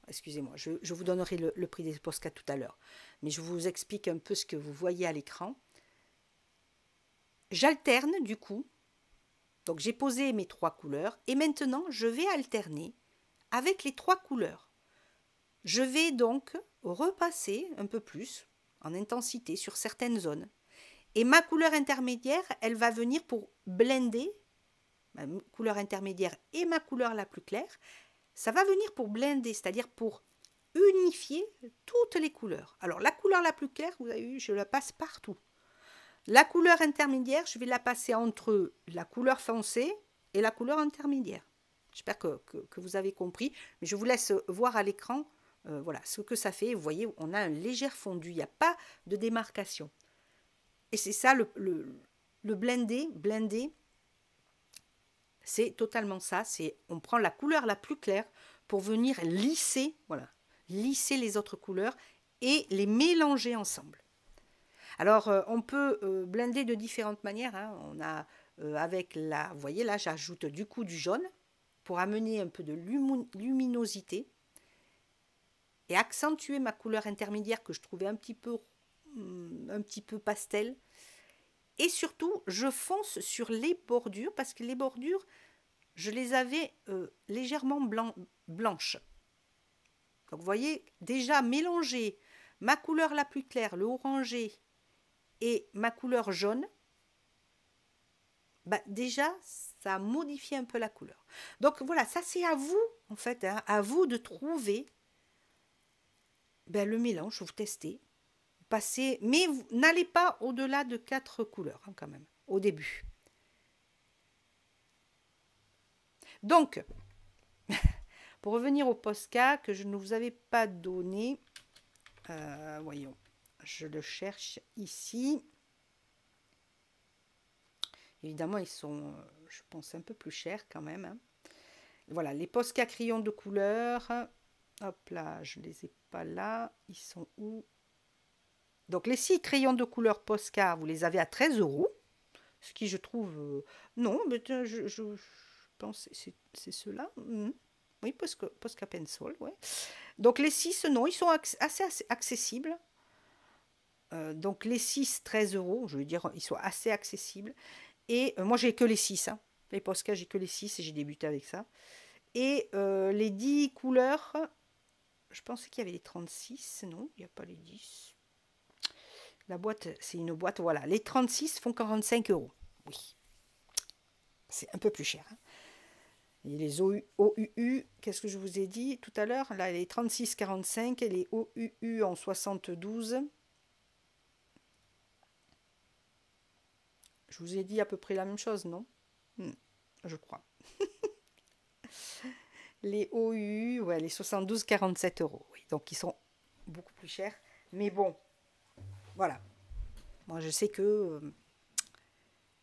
excusez-moi, je vous donnerai le prix des Posca tout à l'heure, mais je vous explique un peu ce que vous voyez à l'écran. J'alterne du coup, donc j'ai posé mes 3 couleurs et maintenant je vais alterner avec les 3 couleurs. Je vais donc repasser un peu plus en intensité sur certaines zones. Et ma couleur intermédiaire, elle va venir pour blender, ma couleur intermédiaire et ma couleur la plus claire, ça va venir pour blender, c'est-à-dire pour unifier toutes les couleurs. Alors la couleur la plus claire, vous avez vu, je la passe partout. La couleur intermédiaire, je vais la passer entre la couleur foncée et la couleur intermédiaire. J'espère que vous avez compris, mais je vous laisse voir à l'écran voilà, ce que ça fait. Vous voyez, on a un léger fondu, il n'y a pas de démarcation. Et c'est ça le blender, c'est totalement ça. On prend la couleur la plus claire pour venir lisser, voilà, lisser les autres couleurs et les mélanger ensemble. Alors, on peut blender de différentes manières. Hein. On a avec vous voyez là, j'ajoute du coup du jaune pour amener un peu de luminosité et accentuer ma couleur intermédiaire que je trouvais un petit peu pastel. Et surtout, je fonce sur les bordures parce que les bordures, je les avais légèrement blanches. Donc vous voyez, déjà mélanger ma couleur la plus claire, le orangé, et ma couleur jaune, bah déjà, ça modifie un peu la couleur. Donc voilà, ça c'est à vous, en fait, hein, à vous de trouver le mélange, vous testez. Passez, mais vous n'allez pas au-delà de 4 couleurs, hein, quand même, au début. Donc, pour revenir au Posca que je ne vous avais pas donné, voyons, je le cherche ici. Évidemment, ils sont, je pense, un peu plus chers quand même. Hein. Voilà, les Posca crayons de couleur. Hop là, je ne les ai pas là. Ils sont où? Donc, les 6 crayons de couleur Posca, vous les avez à 13 €. Ce qui, je trouve... non, mais je pense que c'est ceux-là. Oui, Posca Pencil, ouais. Donc, les 6, non, ils sont assez accessibles. Donc, les 6, 13 €. Je veux dire, ils sont assez accessibles. Et moi, j'ai que les 6. Hein. Les Posca, j'ai que les 6 et j'ai débuté avec ça. Et les 10 couleurs, je pensais qu'il y avait les 36. Non, il n'y a pas les 10. La boîte, c'est une boîte, voilà. Les 36 font 45 €. Oui. C'est un peu plus cher. Hein. Et les OUU, qu'est-ce que je vous ai dit tout à l'heure? Là, les 36,45 et les OUU en 72. Je vous ai dit à peu près la même chose, non? Je crois. Les OUU, ouais, les 72, 47 €. Oui, donc ils sont beaucoup plus chers. Mais bon, voilà. Moi, je sais que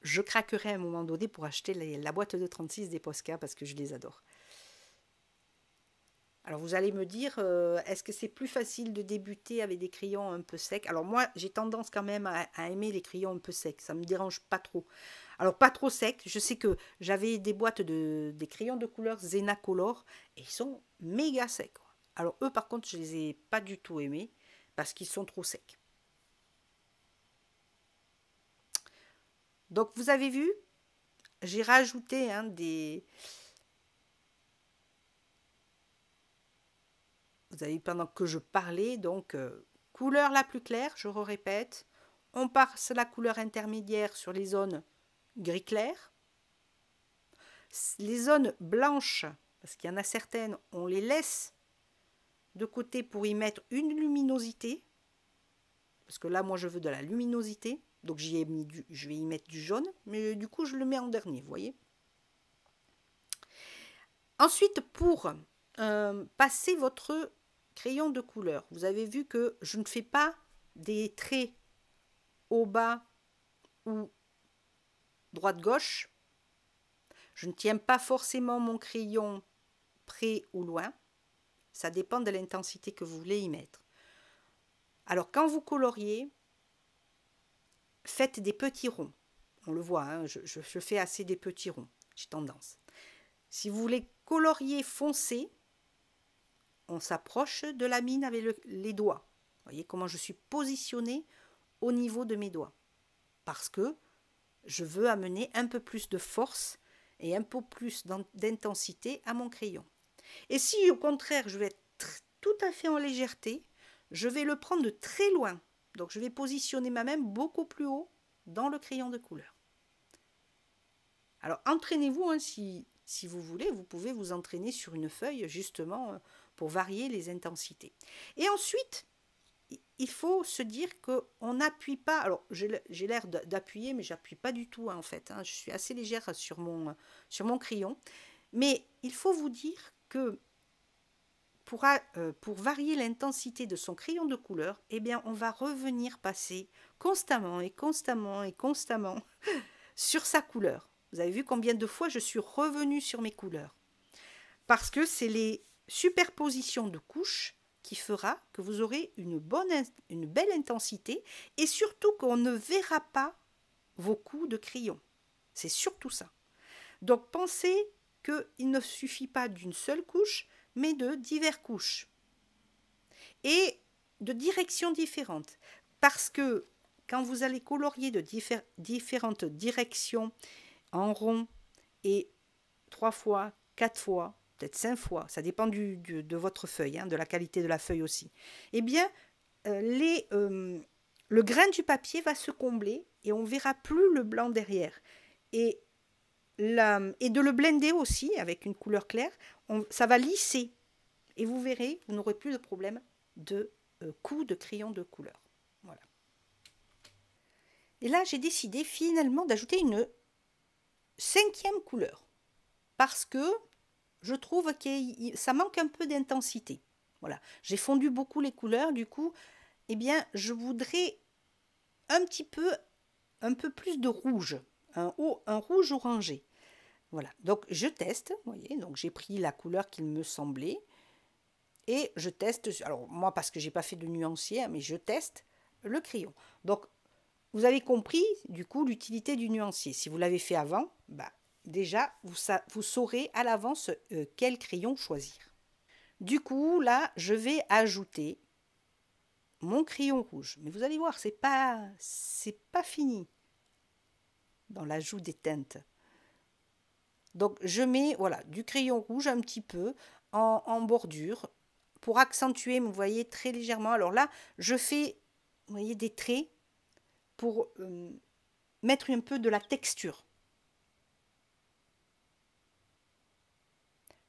je craquerai à un moment donné pour acheter la boîte de 36 des Posca parce que je les adore. Alors, vous allez me dire, est-ce que c'est plus facile de débuter avec des crayons un peu secs? Alors, moi, j'ai tendance quand même à aimer les crayons un peu secs. Ça ne me dérange pas trop. Alors, pas trop secs. Je sais que j'avais des boîtes des crayons de couleur Zena Color et ils sont méga secs. Alors, eux, par contre, je ne les ai pas du tout aimés parce qu'ils sont trop secs. Donc, vous avez vu, j'ai rajouté des... Vous avez vu pendant que je parlais, donc, couleur la plus claire, je répète. On passe la couleur intermédiaire sur les zones gris clair. Les zones blanches, parce qu'il y en a certaines, on les laisse de côté pour y mettre une luminosité. Parce que là, moi, je veux de la luminosité. Donc, je vais y mettre du jaune. Mais du coup, je le mets en dernier, vous voyez. Ensuite, pour passer votre crayon de couleur, vous avez vu que je ne fais pas des traits au bas ou droite-gauche. Je ne tiens pas forcément mon crayon près ou loin. Ça dépend de l'intensité que vous voulez y mettre. Alors, quand vous coloriez, faites des petits ronds. On le voit, hein, je fais assez des petits ronds. J'ai tendance. Si vous voulez colorier foncé, on s'approche de la mine avec les doigts. Vous voyez comment je suis positionnée au niveau de mes doigts. Parce que je veux amener un peu plus de force et un peu plus d'intensité à mon crayon. Et si au contraire je vais être tout à fait en légèreté, je vais le prendre de très loin. Donc je vais positionner ma main beaucoup plus haut dans le crayon de couleur. Alors entraînez-vous, hein, si vous voulez, vous pouvez vous entraîner sur une feuille justement pour varier les intensités. Et ensuite, il faut se dire qu'on n'appuie pas. Alors j'ai l'air d'appuyer, mais j'appuie pas du tout, hein, en fait. Hein, je suis assez légère sur mon crayon. Mais il faut vous dire que pour varier l'intensité de son crayon de couleur, eh bien, on va revenir passer constamment et constamment et constamment sur sa couleur. Vous avez vu combien de fois je suis revenue sur mes couleurs. Parce que c'est les superpositions de couches qui fera que vous aurez une belle intensité et surtout qu'on ne verra pas vos coups de crayon. C'est surtout ça. Donc pensez qu'il ne suffit pas d'une seule couche, mais de diverses couches et de directions différentes. Parce que quand vous allez colorier de différentes directions en rond et 3 fois, 4 fois, peut-être 5 fois, ça dépend de votre feuille, hein, de la qualité de la feuille aussi, eh bien, le grain du papier va se combler et on ne verra plus le blanc derrière. Et de le blender aussi avec une couleur claire, ça va lisser. Et vous verrez, vous n'aurez plus de problème de coups de crayon de couleur. Voilà. Et là, j'ai décidé finalement d'ajouter une 5e couleur. Parce que je trouve que ça manque un peu d'intensité. Voilà. J'ai fondu beaucoup les couleurs, du coup, eh bien, je voudrais un peu plus de rouge. Un rouge orangé. Voilà, donc je teste, vous voyez, donc j'ai pris la couleur qu'il me semblait et je teste, alors moi parce que j'ai pas fait de nuancier, mais je teste le crayon. Donc vous avez compris du coup l'utilité du nuancier. Si vous l'avez fait avant, bah, déjà vous saurez à l'avance quel crayon choisir. Du coup là je vais ajouter mon crayon rouge, mais vous allez voir c'est pas fini dans l'ajout des teintes. Donc je mets voilà, du crayon rouge un petit peu en bordure pour accentuer, vous voyez, très légèrement. Alors là, je fais, vous voyez, des traits pour mettre un peu de la texture.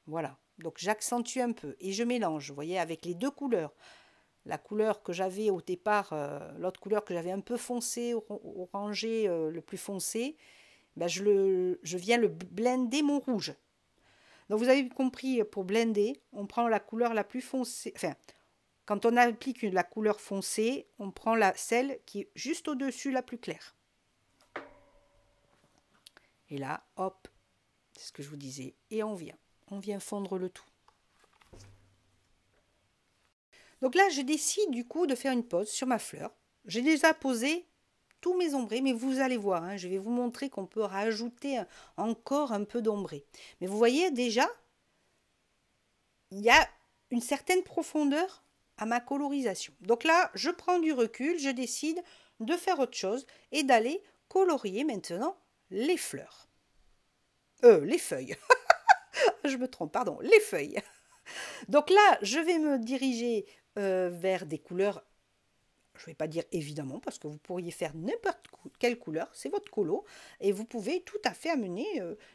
Voilà, donc j'accentue un peu et je mélange, vous voyez, avec les deux couleurs. La couleur que j'avais au départ, l'autre couleur que j'avais un peu foncé, orangé, le plus foncé, ben je viens le blender mon rouge. Donc vous avez compris, pour blender, on prend la couleur la plus foncée. Enfin, quand on applique la couleur foncée, on prend celle qui est juste au-dessus, la plus claire. Et là, hop, c'est ce que je vous disais. Et on vient fondre le tout. Donc là, je décide du coup de faire une pause sur ma fleur. J'ai déjà posé tous mes ombrés, mais vous allez voir, hein, je vais vous montrer qu'on peut rajouter encore un peu d'ombré. Mais vous voyez déjà, il y a une certaine profondeur à ma colorisation. Donc là, je prends du recul, je décide de faire autre chose et d'aller colorier maintenant les fleurs. Les feuilles. Je me trompe, pardon, les feuilles. Donc là, je vais me diriger vers des couleurs. Je ne vais pas dire évidemment, parce que vous pourriez faire n'importe quelle couleur, c'est votre colo, et vous pouvez tout à fait amener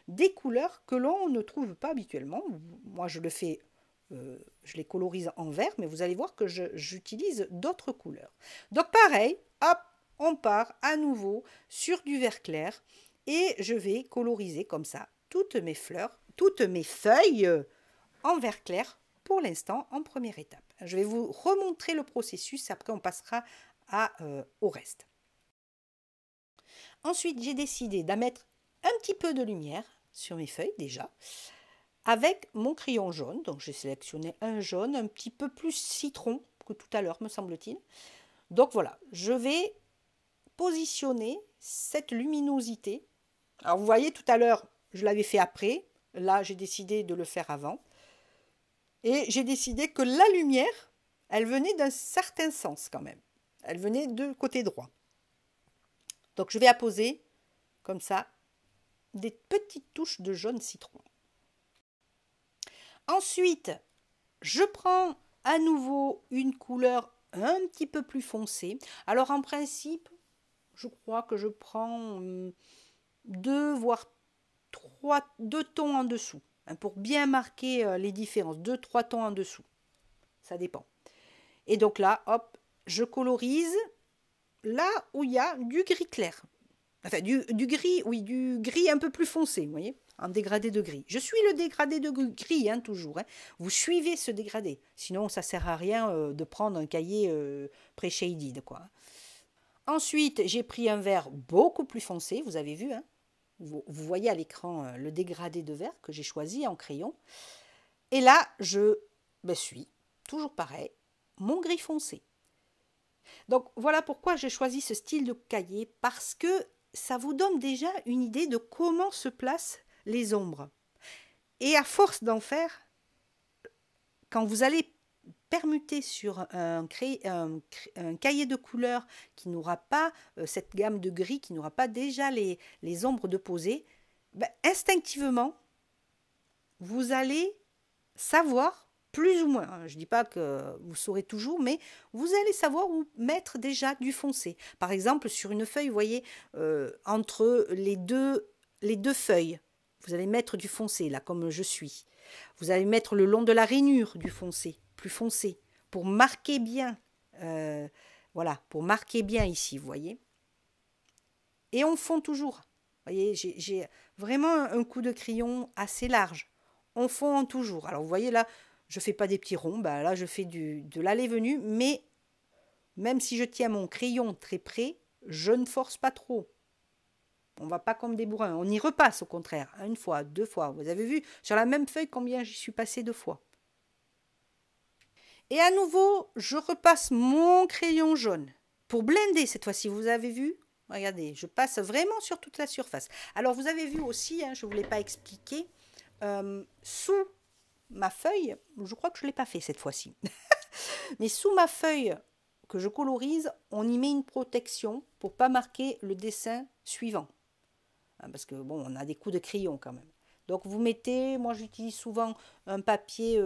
des couleurs que l'on ne trouve pas habituellement. Moi, je le fais, je les colorise en vert, mais vous allez voir que j'utilise d'autres couleurs. Donc pareil, hop, on part à nouveau sur du vert clair, et je vais coloriser comme ça toutes mes fleurs, toutes mes feuilles en vert clair, pour l'instant, en première étape. Je vais vous remontrer le processus, après on passera au reste. Ensuite, j'ai décidé d'en mettre un petit peu de lumière sur mes feuilles déjà, avec mon crayon jaune. Donc j'ai sélectionné un jaune un petit peu plus citron que tout à l'heure, me semble-t-il. Donc voilà, je vais positionner cette luminosité. Alors vous voyez, tout à l'heure, je l'avais fait après. Là, j'ai décidé de le faire avant. Et j'ai décidé que la lumière, elle venait d'un certain sens quand même. Elle venait de côté droit. Donc je vais apposer, comme ça, des petites touches de jaune citron. Ensuite, je prends à nouveau une couleur un petit peu plus foncée. Alors en principe, je crois que je prends 2 voire 2 tons en dessous. Pour bien marquer les différences, 2-3 tons en dessous, ça dépend. Et donc là, hop, je colorise là où il y a du gris clair. Enfin, du gris, oui, du gris un peu plus foncé, vous voyez, en dégradé de gris. Je suis le dégradé de gris, hein, toujours. Hein. Vous suivez ce dégradé, sinon ça ne sert à rien de prendre un cahier pré-shaded, quoi. Ensuite, j'ai pris un vert beaucoup plus foncé, vous avez vu, hein. Vous voyez à l'écran le dégradé de vert que j'ai choisi en crayon. Et là, je suis toujours pareil, mon gris foncé. Donc voilà pourquoi j'ai choisi ce style de cahier, parce que ça vous donne déjà une idée de comment se placent les ombres. Et à force d'en faire, quand vous allez permuter sur un cahier de couleurs qui n'aura pas cette gamme de gris, qui n'aura pas déjà les ombres de poser, ben, instinctivement, vous allez savoir plus ou moins, je ne dis pas que vous saurez toujours, mais vous allez savoir où mettre déjà du foncé. Par exemple, sur une feuille, vous voyez, entre les deux feuilles, vous allez mettre du foncé, là, comme je suis. Vous allez mettre le long de la rainure du foncé, plus foncé, pour marquer bien, voilà, pour marquer bien ici, vous voyez. Et on fond toujours. Vous voyez, j'ai vraiment un coup de crayon assez large. On fond toujours. Alors, vous voyez là, je ne fais pas des petits ronds. Ben, là, je fais de l'aller-venue. Mais même si je tiens mon crayon très près, je ne force pas trop. On ne va pas comme des bourrins. On y repasse au contraire. Une fois, deux fois. Vous avez vu sur la même feuille combien j'y suis passé 2 fois. Et à nouveau, je repasse mon crayon jaune. Pour blender cette fois-ci, vous avez vu? Regardez, je passe vraiment sur toute la surface. Alors, vous avez vu aussi, hein, je ne vous l'ai pas expliqué, sous ma feuille, je crois que je ne l'ai pas fait cette fois-ci, mais sous ma feuille que je colorise, on y met une protection pour ne pas marquer le dessin suivant. Parce que bon, on a des coups de crayon quand même. Donc vous mettez, moi j'utilise souvent un papier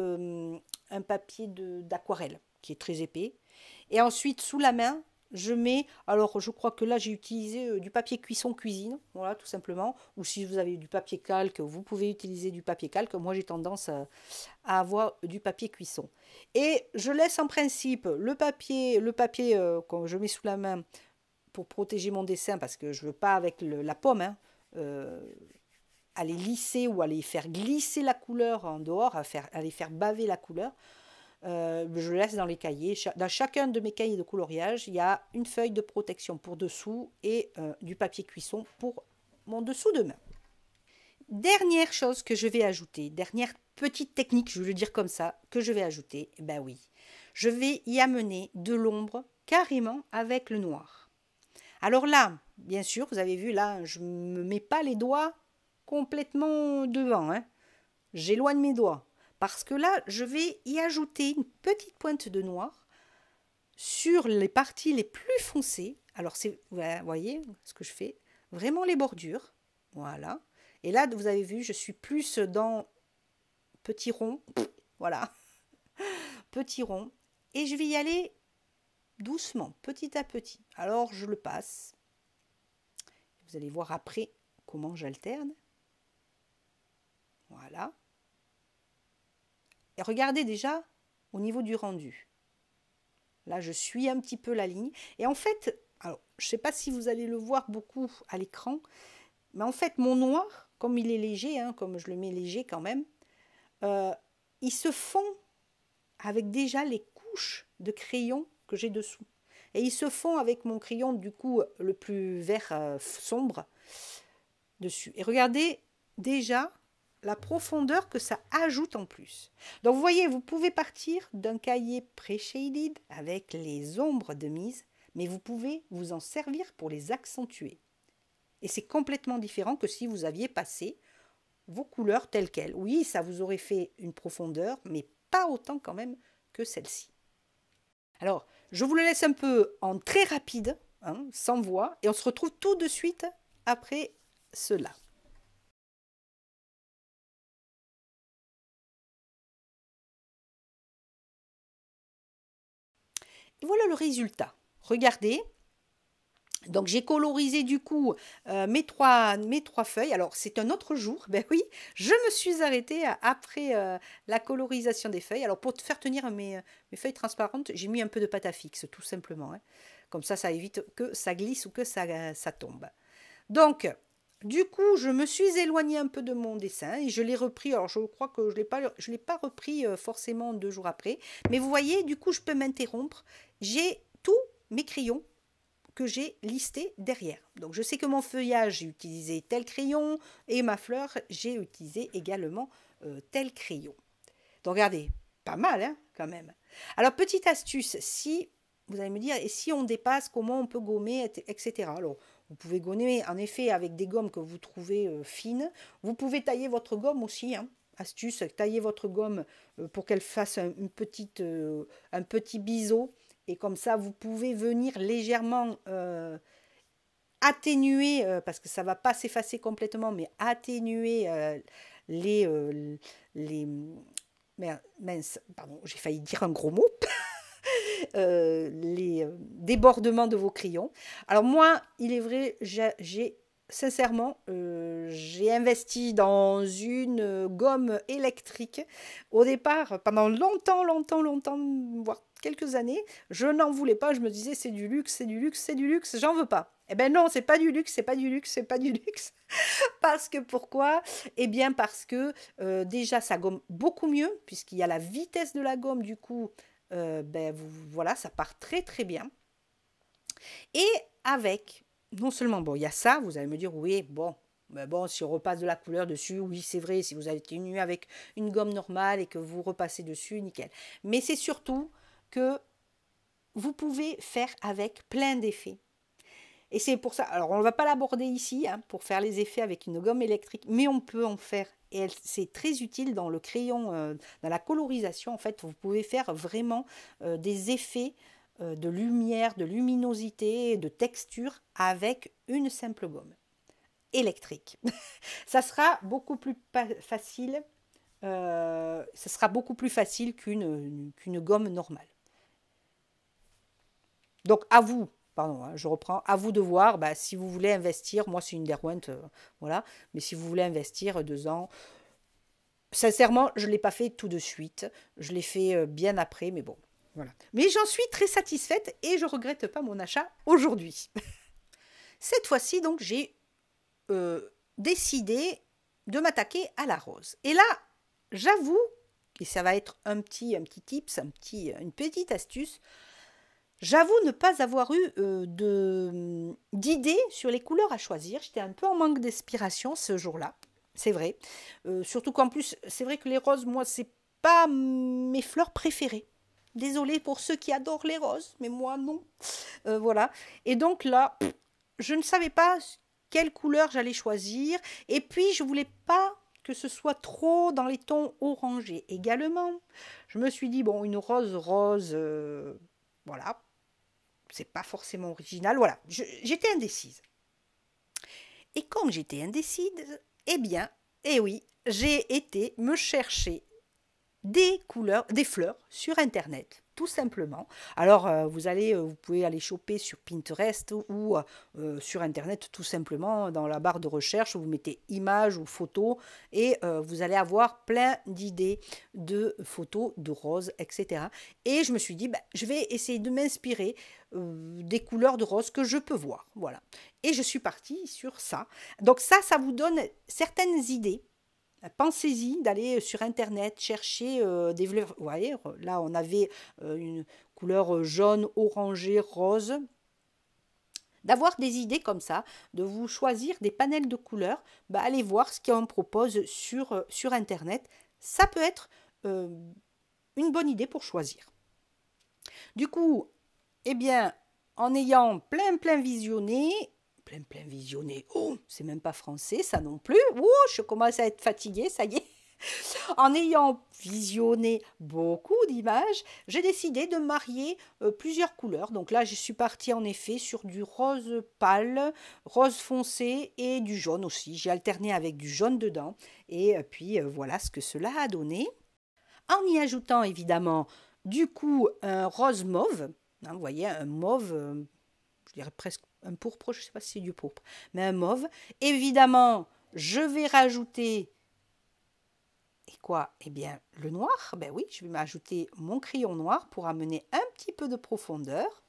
d'aquarelle qui est très épais. Et ensuite sous la main, je mets, alors je crois que là j'ai utilisé du papier cuisson cuisine, voilà tout simplement. Ou si vous avez du papier calque, vous pouvez utiliser du papier calque. Moi j'ai tendance à avoir du papier cuisson. Et je laisse en principe le papier que je mets sous la main pour protéger mon dessin parce que je ne veux pas avec la pomme, hein, aller lisser ou aller faire glisser la couleur en dehors, aller faire baver la couleur. Je laisse dans les cahiers. Dans chacun de mes cahiers de coloriage, il y a une feuille de protection pour dessous et du papier cuisson pour mon dessous de main. Dernière chose que je vais ajouter, dernière petite technique, je veux le dire comme ça, que je vais ajouter, ben oui, je vais y amener de l'ombre carrément avec le noir. Alors là, bien sûr, vous avez vu, là, je ne me mets pas les doigts complètement devant, hein. J'éloigne mes doigts. Parce que là, je vais y ajouter une petite pointe de noir sur les parties les plus foncées. Alors, vous voyez ce que je fais? Vraiment les bordures. Voilà. Et là, vous avez vu, je suis plus dans petit rond. Voilà. Petit rond. Et je vais y aller doucement, petit à petit. Alors, je le passe. Vous allez voir après comment j'alterne. Voilà. Et regardez déjà au niveau du rendu. Là, je suis un petit peu la ligne. Et en fait, alors, je ne sais pas si vous allez le voir beaucoup à l'écran, mais en fait, mon noir, comme il est léger, hein, comme je le mets léger quand même, il se fond avec déjà les couches de crayon que j'ai dessous. Et il se fond avec mon crayon, du coup, le plus vert sombre dessus. Et regardez déjà la profondeur que ça ajoute en plus. Donc vous voyez, vous pouvez partir d'un cahier pré-shaded avec les ombres de mise, mais vous pouvez vous en servir pour les accentuer. Et c'est complètement différent que si vous aviez passé vos couleurs telles quelles. Oui, ça vous aurait fait une profondeur, mais pas autant quand même que celle-ci. Alors, je vous le laisse un peu en très rapide, hein, sans voix, et on se retrouve tout de suite après cela. Et voilà le résultat. Regardez. Donc j'ai colorisé du coup mes trois feuilles. Alors c'est un autre jour, ben oui, je me suis arrêtée après la colorisation des feuilles. Alors pour faire tenir mes feuilles transparentes, j'ai mis un peu de pâte à fixe tout simplement. Hein. Comme ça évite que ça glisse ou que ça tombe. Donc du coup je me suis éloignée un peu de mon dessin et je l'ai repris. Alors je crois que je l'ai pas repris forcément 2 jours après. Mais vous voyez, du coup je peux m'interrompre. J'ai tous mes crayons que j'ai listé derrière. Donc je sais que mon feuillage, j'ai utilisé tel crayon et ma fleur, j'ai utilisé également tel crayon. Donc regardez, pas mal hein, quand même. Alors petite astuce, si vous allez me dire, et si on dépasse, comment on peut gommer, etc. Alors vous pouvez gommer en effet avec des gommes que vous trouvez fines. Vous pouvez tailler votre gomme aussi, hein, astuce, taillez votre gomme pour qu'elle fasse un petit biseau. Et comme ça, vous pouvez venir légèrement atténuer, parce que ça ne va pas s'effacer complètement, mais atténuer les, les... Mince, pardon, j'ai failli dire un gros mot. Les débordements de vos crayons. Alors moi, il est vrai, sincèrement, j'ai investi dans une gomme électrique. Au départ, pendant longtemps, voire quelques années, je n'en voulais pas. Je me disais, c'est du luxe, c'est du luxe, c'est du luxe, j'en veux pas. Eh ben non, c'est pas du luxe, c'est pas du luxe, c'est pas du luxe. Parce que pourquoi? Eh bien parce que déjà, ça gomme beaucoup mieux, puisqu'il y a la vitesse de la gomme, du coup, voilà, ça part très très bien. Et avec, non seulement, bon, il y a ça, vous allez me dire, oui, bon, mais bon, si on repasse de la couleur dessus, oui, c'est vrai, si vous avez tenu avec une gomme normale et que vous repassez dessus, nickel. Mais c'est surtout que vous pouvez faire avec plein d'effets. Et c'est pour ça, alors on ne va pas l'aborder ici, hein, pour faire les effets avec une gomme électrique, mais on peut en faire. Et c'est très utile dans le crayon, dans la colorisation, en fait, vous pouvez faire vraiment des effets de lumière, de luminosité, de texture avec une simple gomme électrique. Ça sera beaucoup plus facile, qu'une gomme normale. Donc à vous, pardon, hein, je reprends, à vous de voir, si vous voulez investir, moi c'est une Derwent, voilà, mais si vous voulez investir 2 ans, sincèrement, je ne l'ai pas fait tout de suite, je l'ai fait bien après, mais bon, voilà. Mais j'en suis très satisfaite et je ne regrette pas mon achat aujourd'hui. Cette fois-ci, donc, j'ai décidé de m'attaquer à la rose. Et là, j'avoue, et ça va être un petit tips, une petite astuce, j'avoue ne pas avoir eu d'idées sur les couleurs à choisir. J'étais un peu en manque d'inspiration ce jour-là, c'est vrai. Surtout qu'en plus, c'est vrai que les roses, moi, c'est pas mes fleurs préférées. Désolée pour ceux qui adorent les roses, mais moi, non. Voilà. Et donc là, je ne savais pas quelle couleur j'allais choisir. Et puis, je voulais pas que ce soit trop dans les tons orangés également. Je me suis dit, bon, une rose, voilà. C'est pas forcément original. Voilà, j'étais indécise. Et comme j'étais indécise, eh bien, oui, j'ai été me chercher des couleurs, des fleurs sur Internet, tout simplement. Alors, vous pouvez aller choper sur Pinterest ou sur Internet, tout simplement, dans la barre de recherche, vous mettez images ou photos et vous allez avoir plein d'idées de photos de roses, etc. Et je me suis dit, je vais essayer de m'inspirer des couleurs de rose que je peux voir. Voilà. Et je suis partie sur ça. Donc ça vous donne certaines idées. Pensez-y d'aller sur Internet chercher des fleurs. Vous voyez, là, on avait une couleur jaune, orangée, rose. D'avoir des idées comme ça, de vous choisir des panels de couleurs, allez voir ce qu'on propose sur Internet. Ça peut être une bonne idée pour choisir. Du coup, eh bien, en ayant plein visionné, oh, c'est même pas français, ça non plus. Oh, je commence à être fatiguée, ça y est. En ayant visionné beaucoup d'images, j'ai décidé de marier plusieurs couleurs. Donc là, je suis partie en effet sur du rose pâle, rose foncé et du jaune aussi. J'ai alterné avec du jaune dedans. Et puis voilà ce que cela a donné. En y ajoutant évidemment du coup un rose mauve. Hein, vous voyez, un mauve, je dirais presque un pourpre, je ne sais pas si c'est du pourpre, mais un mauve. Évidemment, je vais rajouter, et quoi? Eh bien, le noir. Ben oui, je vais m'ajouter mon crayon noir pour amener un petit peu de profondeur.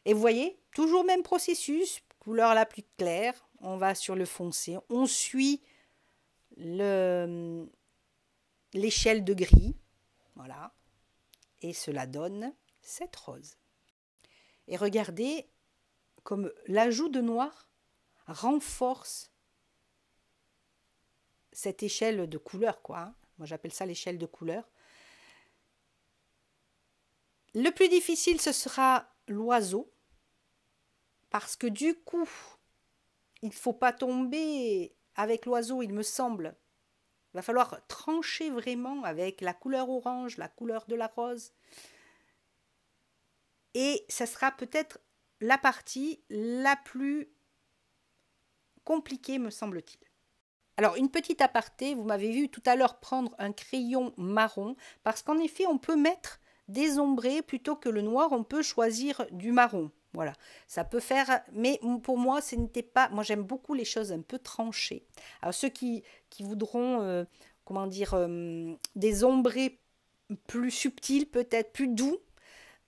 Et vous voyez, toujours même processus, couleur la plus claire, on va sur le foncé, on suit l'échelle de gris, voilà, et cela donne cette rose. Et regardez comme l'ajout de noir renforce cette échelle de couleur, quoi. Hein. Moi, j'appelle ça l'échelle de couleur. Le plus difficile, ce sera l'oiseau, parce que du coup, il ne faut pas tomber avec l'oiseau, il me semble. Il va falloir trancher vraiment avec la couleur orange, la couleur de la rose. Et ça sera peut-être la partie la plus compliquée, me semble-t-il. Alors, une petite aparté, vous m'avez vu tout à l'heure prendre un crayon marron, parce qu'en effet, on peut mettre des ombrés plutôt que le noir, on peut choisir du marron. Voilà, ça peut faire, mais pour moi, ce n'était pas. Moi, j'aime beaucoup les choses un peu tranchées. Alors, ceux qui voudront, comment dire, des ombrés plus subtils, peut-être plus doux,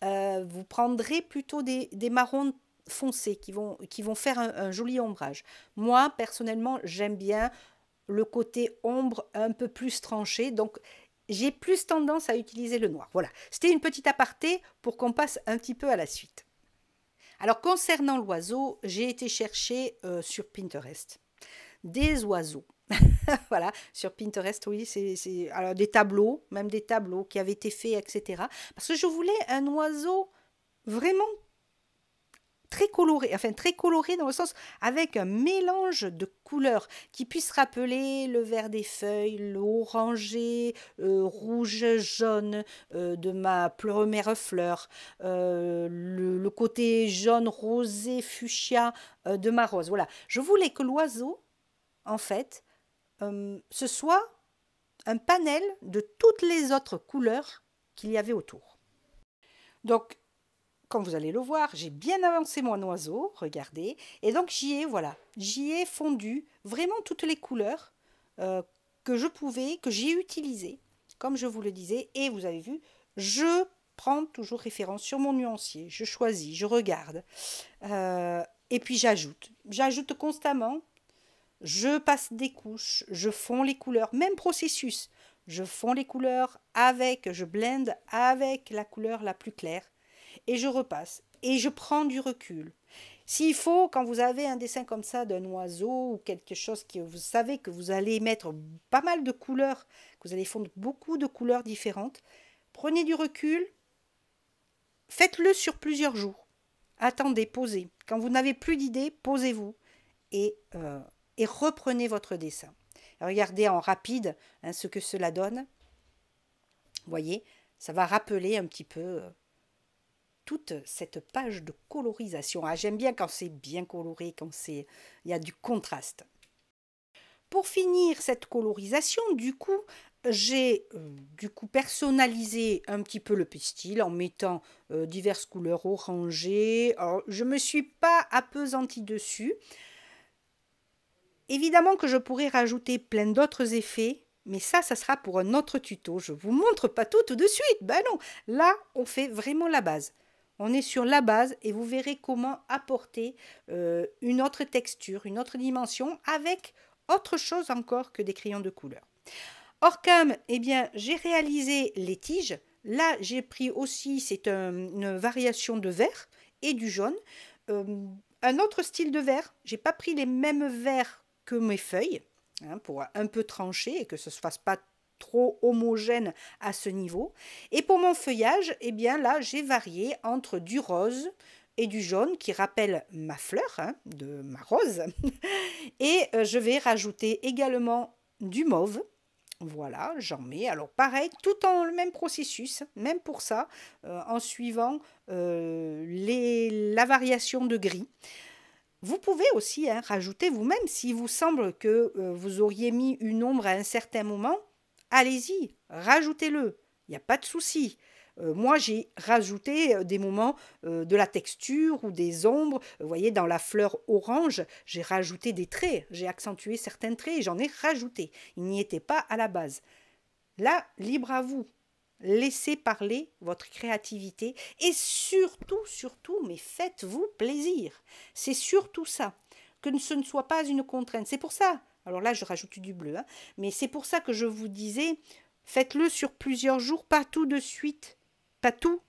vous prendrez plutôt des marrons foncés qui vont faire un joli ombrage. Moi, personnellement, j'aime bien le côté ombre un peu plus tranché, donc j'ai plus tendance à utiliser le noir. Voilà, c'était une petite aparté pour qu'on passe un petit peu à la suite. Alors, concernant l'oiseau, j'ai été chercher sur Pinterest des oiseaux. Voilà, sur Pinterest, oui, c'est alors des tableaux, même des tableaux qui avaient été faits, etc. Parce que je voulais un oiseau vraiment très coloré dans le sens avec un mélange de couleurs qui puisse rappeler le vert des feuilles, l'orangé, rouge, jaune de ma première fleur, le côté jaune, rosé, fuchsia de ma rose. Voilà, je voulais que l'oiseau, en fait, ce soit un panel de toutes les autres couleurs qu'il y avait autour. Donc, comme vous allez le voir, j'ai bien avancé mon oiseau, regardez, et donc j'y ai fondu vraiment toutes les couleurs que j'ai utilisées, comme je vous le disais, et vous avez vu, je prends toujours référence sur mon nuancier, je choisis, je regarde, et puis j'ajoute constamment, je passe des couches, je fonds les couleurs, même processus, je fonds les couleurs je blende avec la couleur la plus claire, et je repasse, et je prends du recul. S'il faut, quand vous avez un dessin comme ça d'un oiseau ou quelque chose que vous savez que vous allez mettre pas mal de couleurs, que vous allez fondre beaucoup de couleurs différentes, prenez du recul, faites-le sur plusieurs jours. Attendez, posez. Quand vous n'avez plus d'idées, posez-vous et reprenez votre dessin. Regardez en rapide ce que cela donne. Vous voyez, ça va rappeler un petit peu toute cette page de colorisation. Ah, j'aime bien quand c'est bien coloré, il y a du contraste. Pour finir cette colorisation, j'ai personnalisé un petit peu le pistil en mettant diverses couleurs orangées. Alors, je ne me suis pas appesantie dessus. Évidemment que je pourrais rajouter plein d'autres effets, mais ça sera pour un autre tuto. Je ne vous montre pas tout de suite. Ben non, là, on fait vraiment la base. On est sur la base et vous verrez comment apporter une autre texture, une autre dimension avec autre chose encore que des crayons de couleur. Hors cam, eh bien, j'ai réalisé les tiges. Là, j'ai pris aussi, c'est une variation de vert et du jaune. Un autre style de vert. J'ai pas pris les mêmes verts que mes feuilles, pour un peu trancher et que ce ne se fasse pas trop homogène à ce niveau. Et pour mon feuillage, eh bien là, j'ai varié entre du rose et du jaune qui rappelle ma fleur, de ma rose. Et je vais rajouter également du mauve. Voilà, j'en mets. Alors pareil, tout en le même processus, même pour ça, en suivant la variation de gris. Vous pouvez aussi rajouter vous-même, si vous semble que vous auriez mis une ombre à un certain moment, allez-y, rajoutez-le, il n'y a pas de souci. Moi, j'ai rajouté des moments de la texture ou des ombres. Vous voyez, dans la fleur orange, j'ai rajouté des traits, j'ai accentué certains traits et j'en ai rajouté. Il n'y était pas à la base. Là, libre à vous. Laissez parler votre créativité et surtout, mais faites-vous plaisir. C'est surtout ça, que ce ne soit pas une contrainte. C'est pour ça, alors là je rajoute du bleu, mais c'est pour ça que je vous disais, faites-le sur plusieurs jours, pas tout de suite, pas tout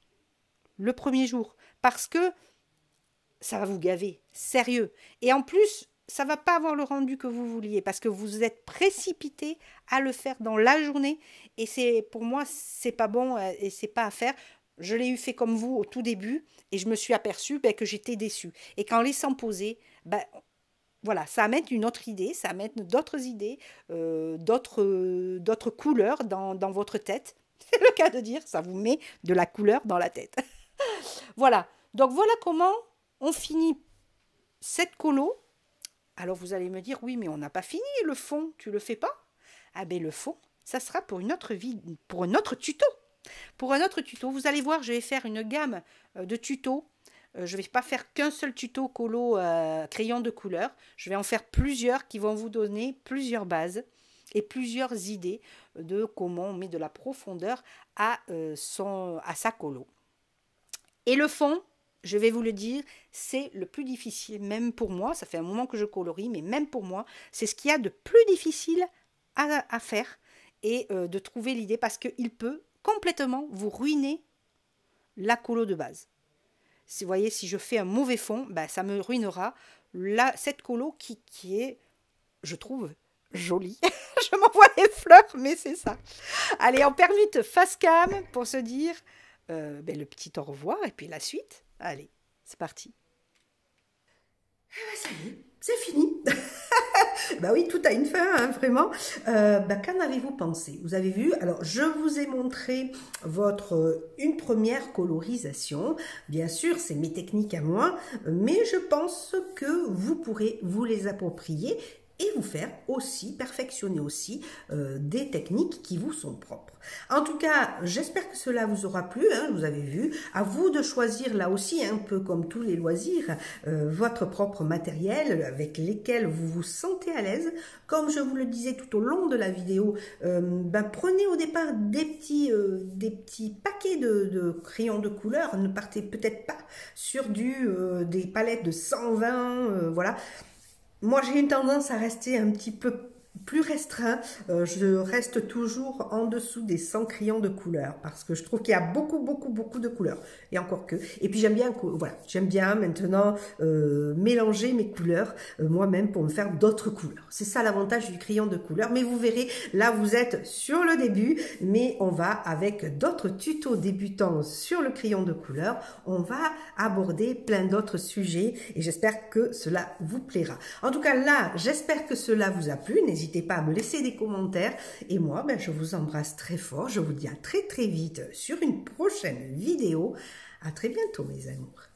le premier jour, parce que ça va vous gaver, sérieux. Et en plus, ça ne va pas avoir le rendu que vous vouliez parce que vous êtes précipité à le faire dans la journée et pour moi c'est pas bon et c'est pas à faire. Je l'ai eu fait comme vous au tout début et je me suis aperçue que j'étais déçue. Et qu'en laissant poser, voilà, ça amène une autre idée, ça amène d'autres idées, d'autres couleurs dans votre tête. C'est le cas de dire, ça vous met de la couleur dans la tête. Voilà, donc voilà comment on finit cette colo. Alors vous allez me dire, oui, mais on n'a pas fini le fond, tu le fais pas? Ah ben le fond, ça sera pour une autre pour un autre tuto. Pour un autre tuto, vous allez voir, je vais faire une gamme de tutos. Je ne vais pas faire qu'un seul tuto colo crayon de couleur. Je vais en faire plusieurs qui vont vous donner plusieurs bases et plusieurs idées de comment on met de la profondeur à sa colo. Et le fond, je vais vous le dire, c'est le plus difficile, même pour moi. Ça fait un moment que je colorie, mais même pour moi, c'est ce qu'il y a de plus difficile à faire et de trouver l'idée parce qu'il peut complètement vous ruiner la colo de base. Si vous voyez, si je fais un mauvais fond, ben, ça me ruinera cette colo qui est, je trouve, jolie. Je m'envoie les fleurs, mais c'est ça. Allez, on permute face cam pour se dire le petit au revoir et puis la suite. Allez, c'est parti. Ça y est, c'est fini. Bah oui, tout a une fin, hein, vraiment. Qu'en avez-vous pensé? Vous avez vu? Alors, je vous ai montré une première colorisation. Bien sûr, c'est mes techniques à moi, mais je pense que vous pourrez vous les approprier et vous faire aussi, perfectionner aussi des techniques qui vous sont propres. En tout cas, j'espère que cela vous aura plu, hein, vous avez vu. À vous de choisir là aussi, un peu comme tous les loisirs, votre propre matériel avec lesquels vous vous sentez à l'aise. Comme je vous le disais tout au long de la vidéo, prenez au départ des petits paquets de crayons de couleur. Ne partez peut-être pas sur des palettes de 120, voilà. Moi, j'ai une tendance à rester un petit peu plus restreint. Je reste toujours en dessous des 100 crayons de couleur parce que je trouve qu'il y a beaucoup de couleurs. Et encore que. Et puis, j'aime bien, voilà, j'aime bien maintenant mélanger mes couleurs moi-même pour me faire d'autres couleurs. C'est ça l'avantage du crayon de couleur. Mais vous verrez, là, vous êtes sur le début, mais on va avec d'autres tutos débutants sur le crayon de couleur. On va aborder plein d'autres sujets et j'espère que cela vous plaira. En tout cas, là, j'espère que cela vous a plu. N'hésitez pas à me laisser des commentaires. Et moi, je vous embrasse très fort. Je vous dis à très vite sur une prochaine vidéo. À très bientôt, mes amours.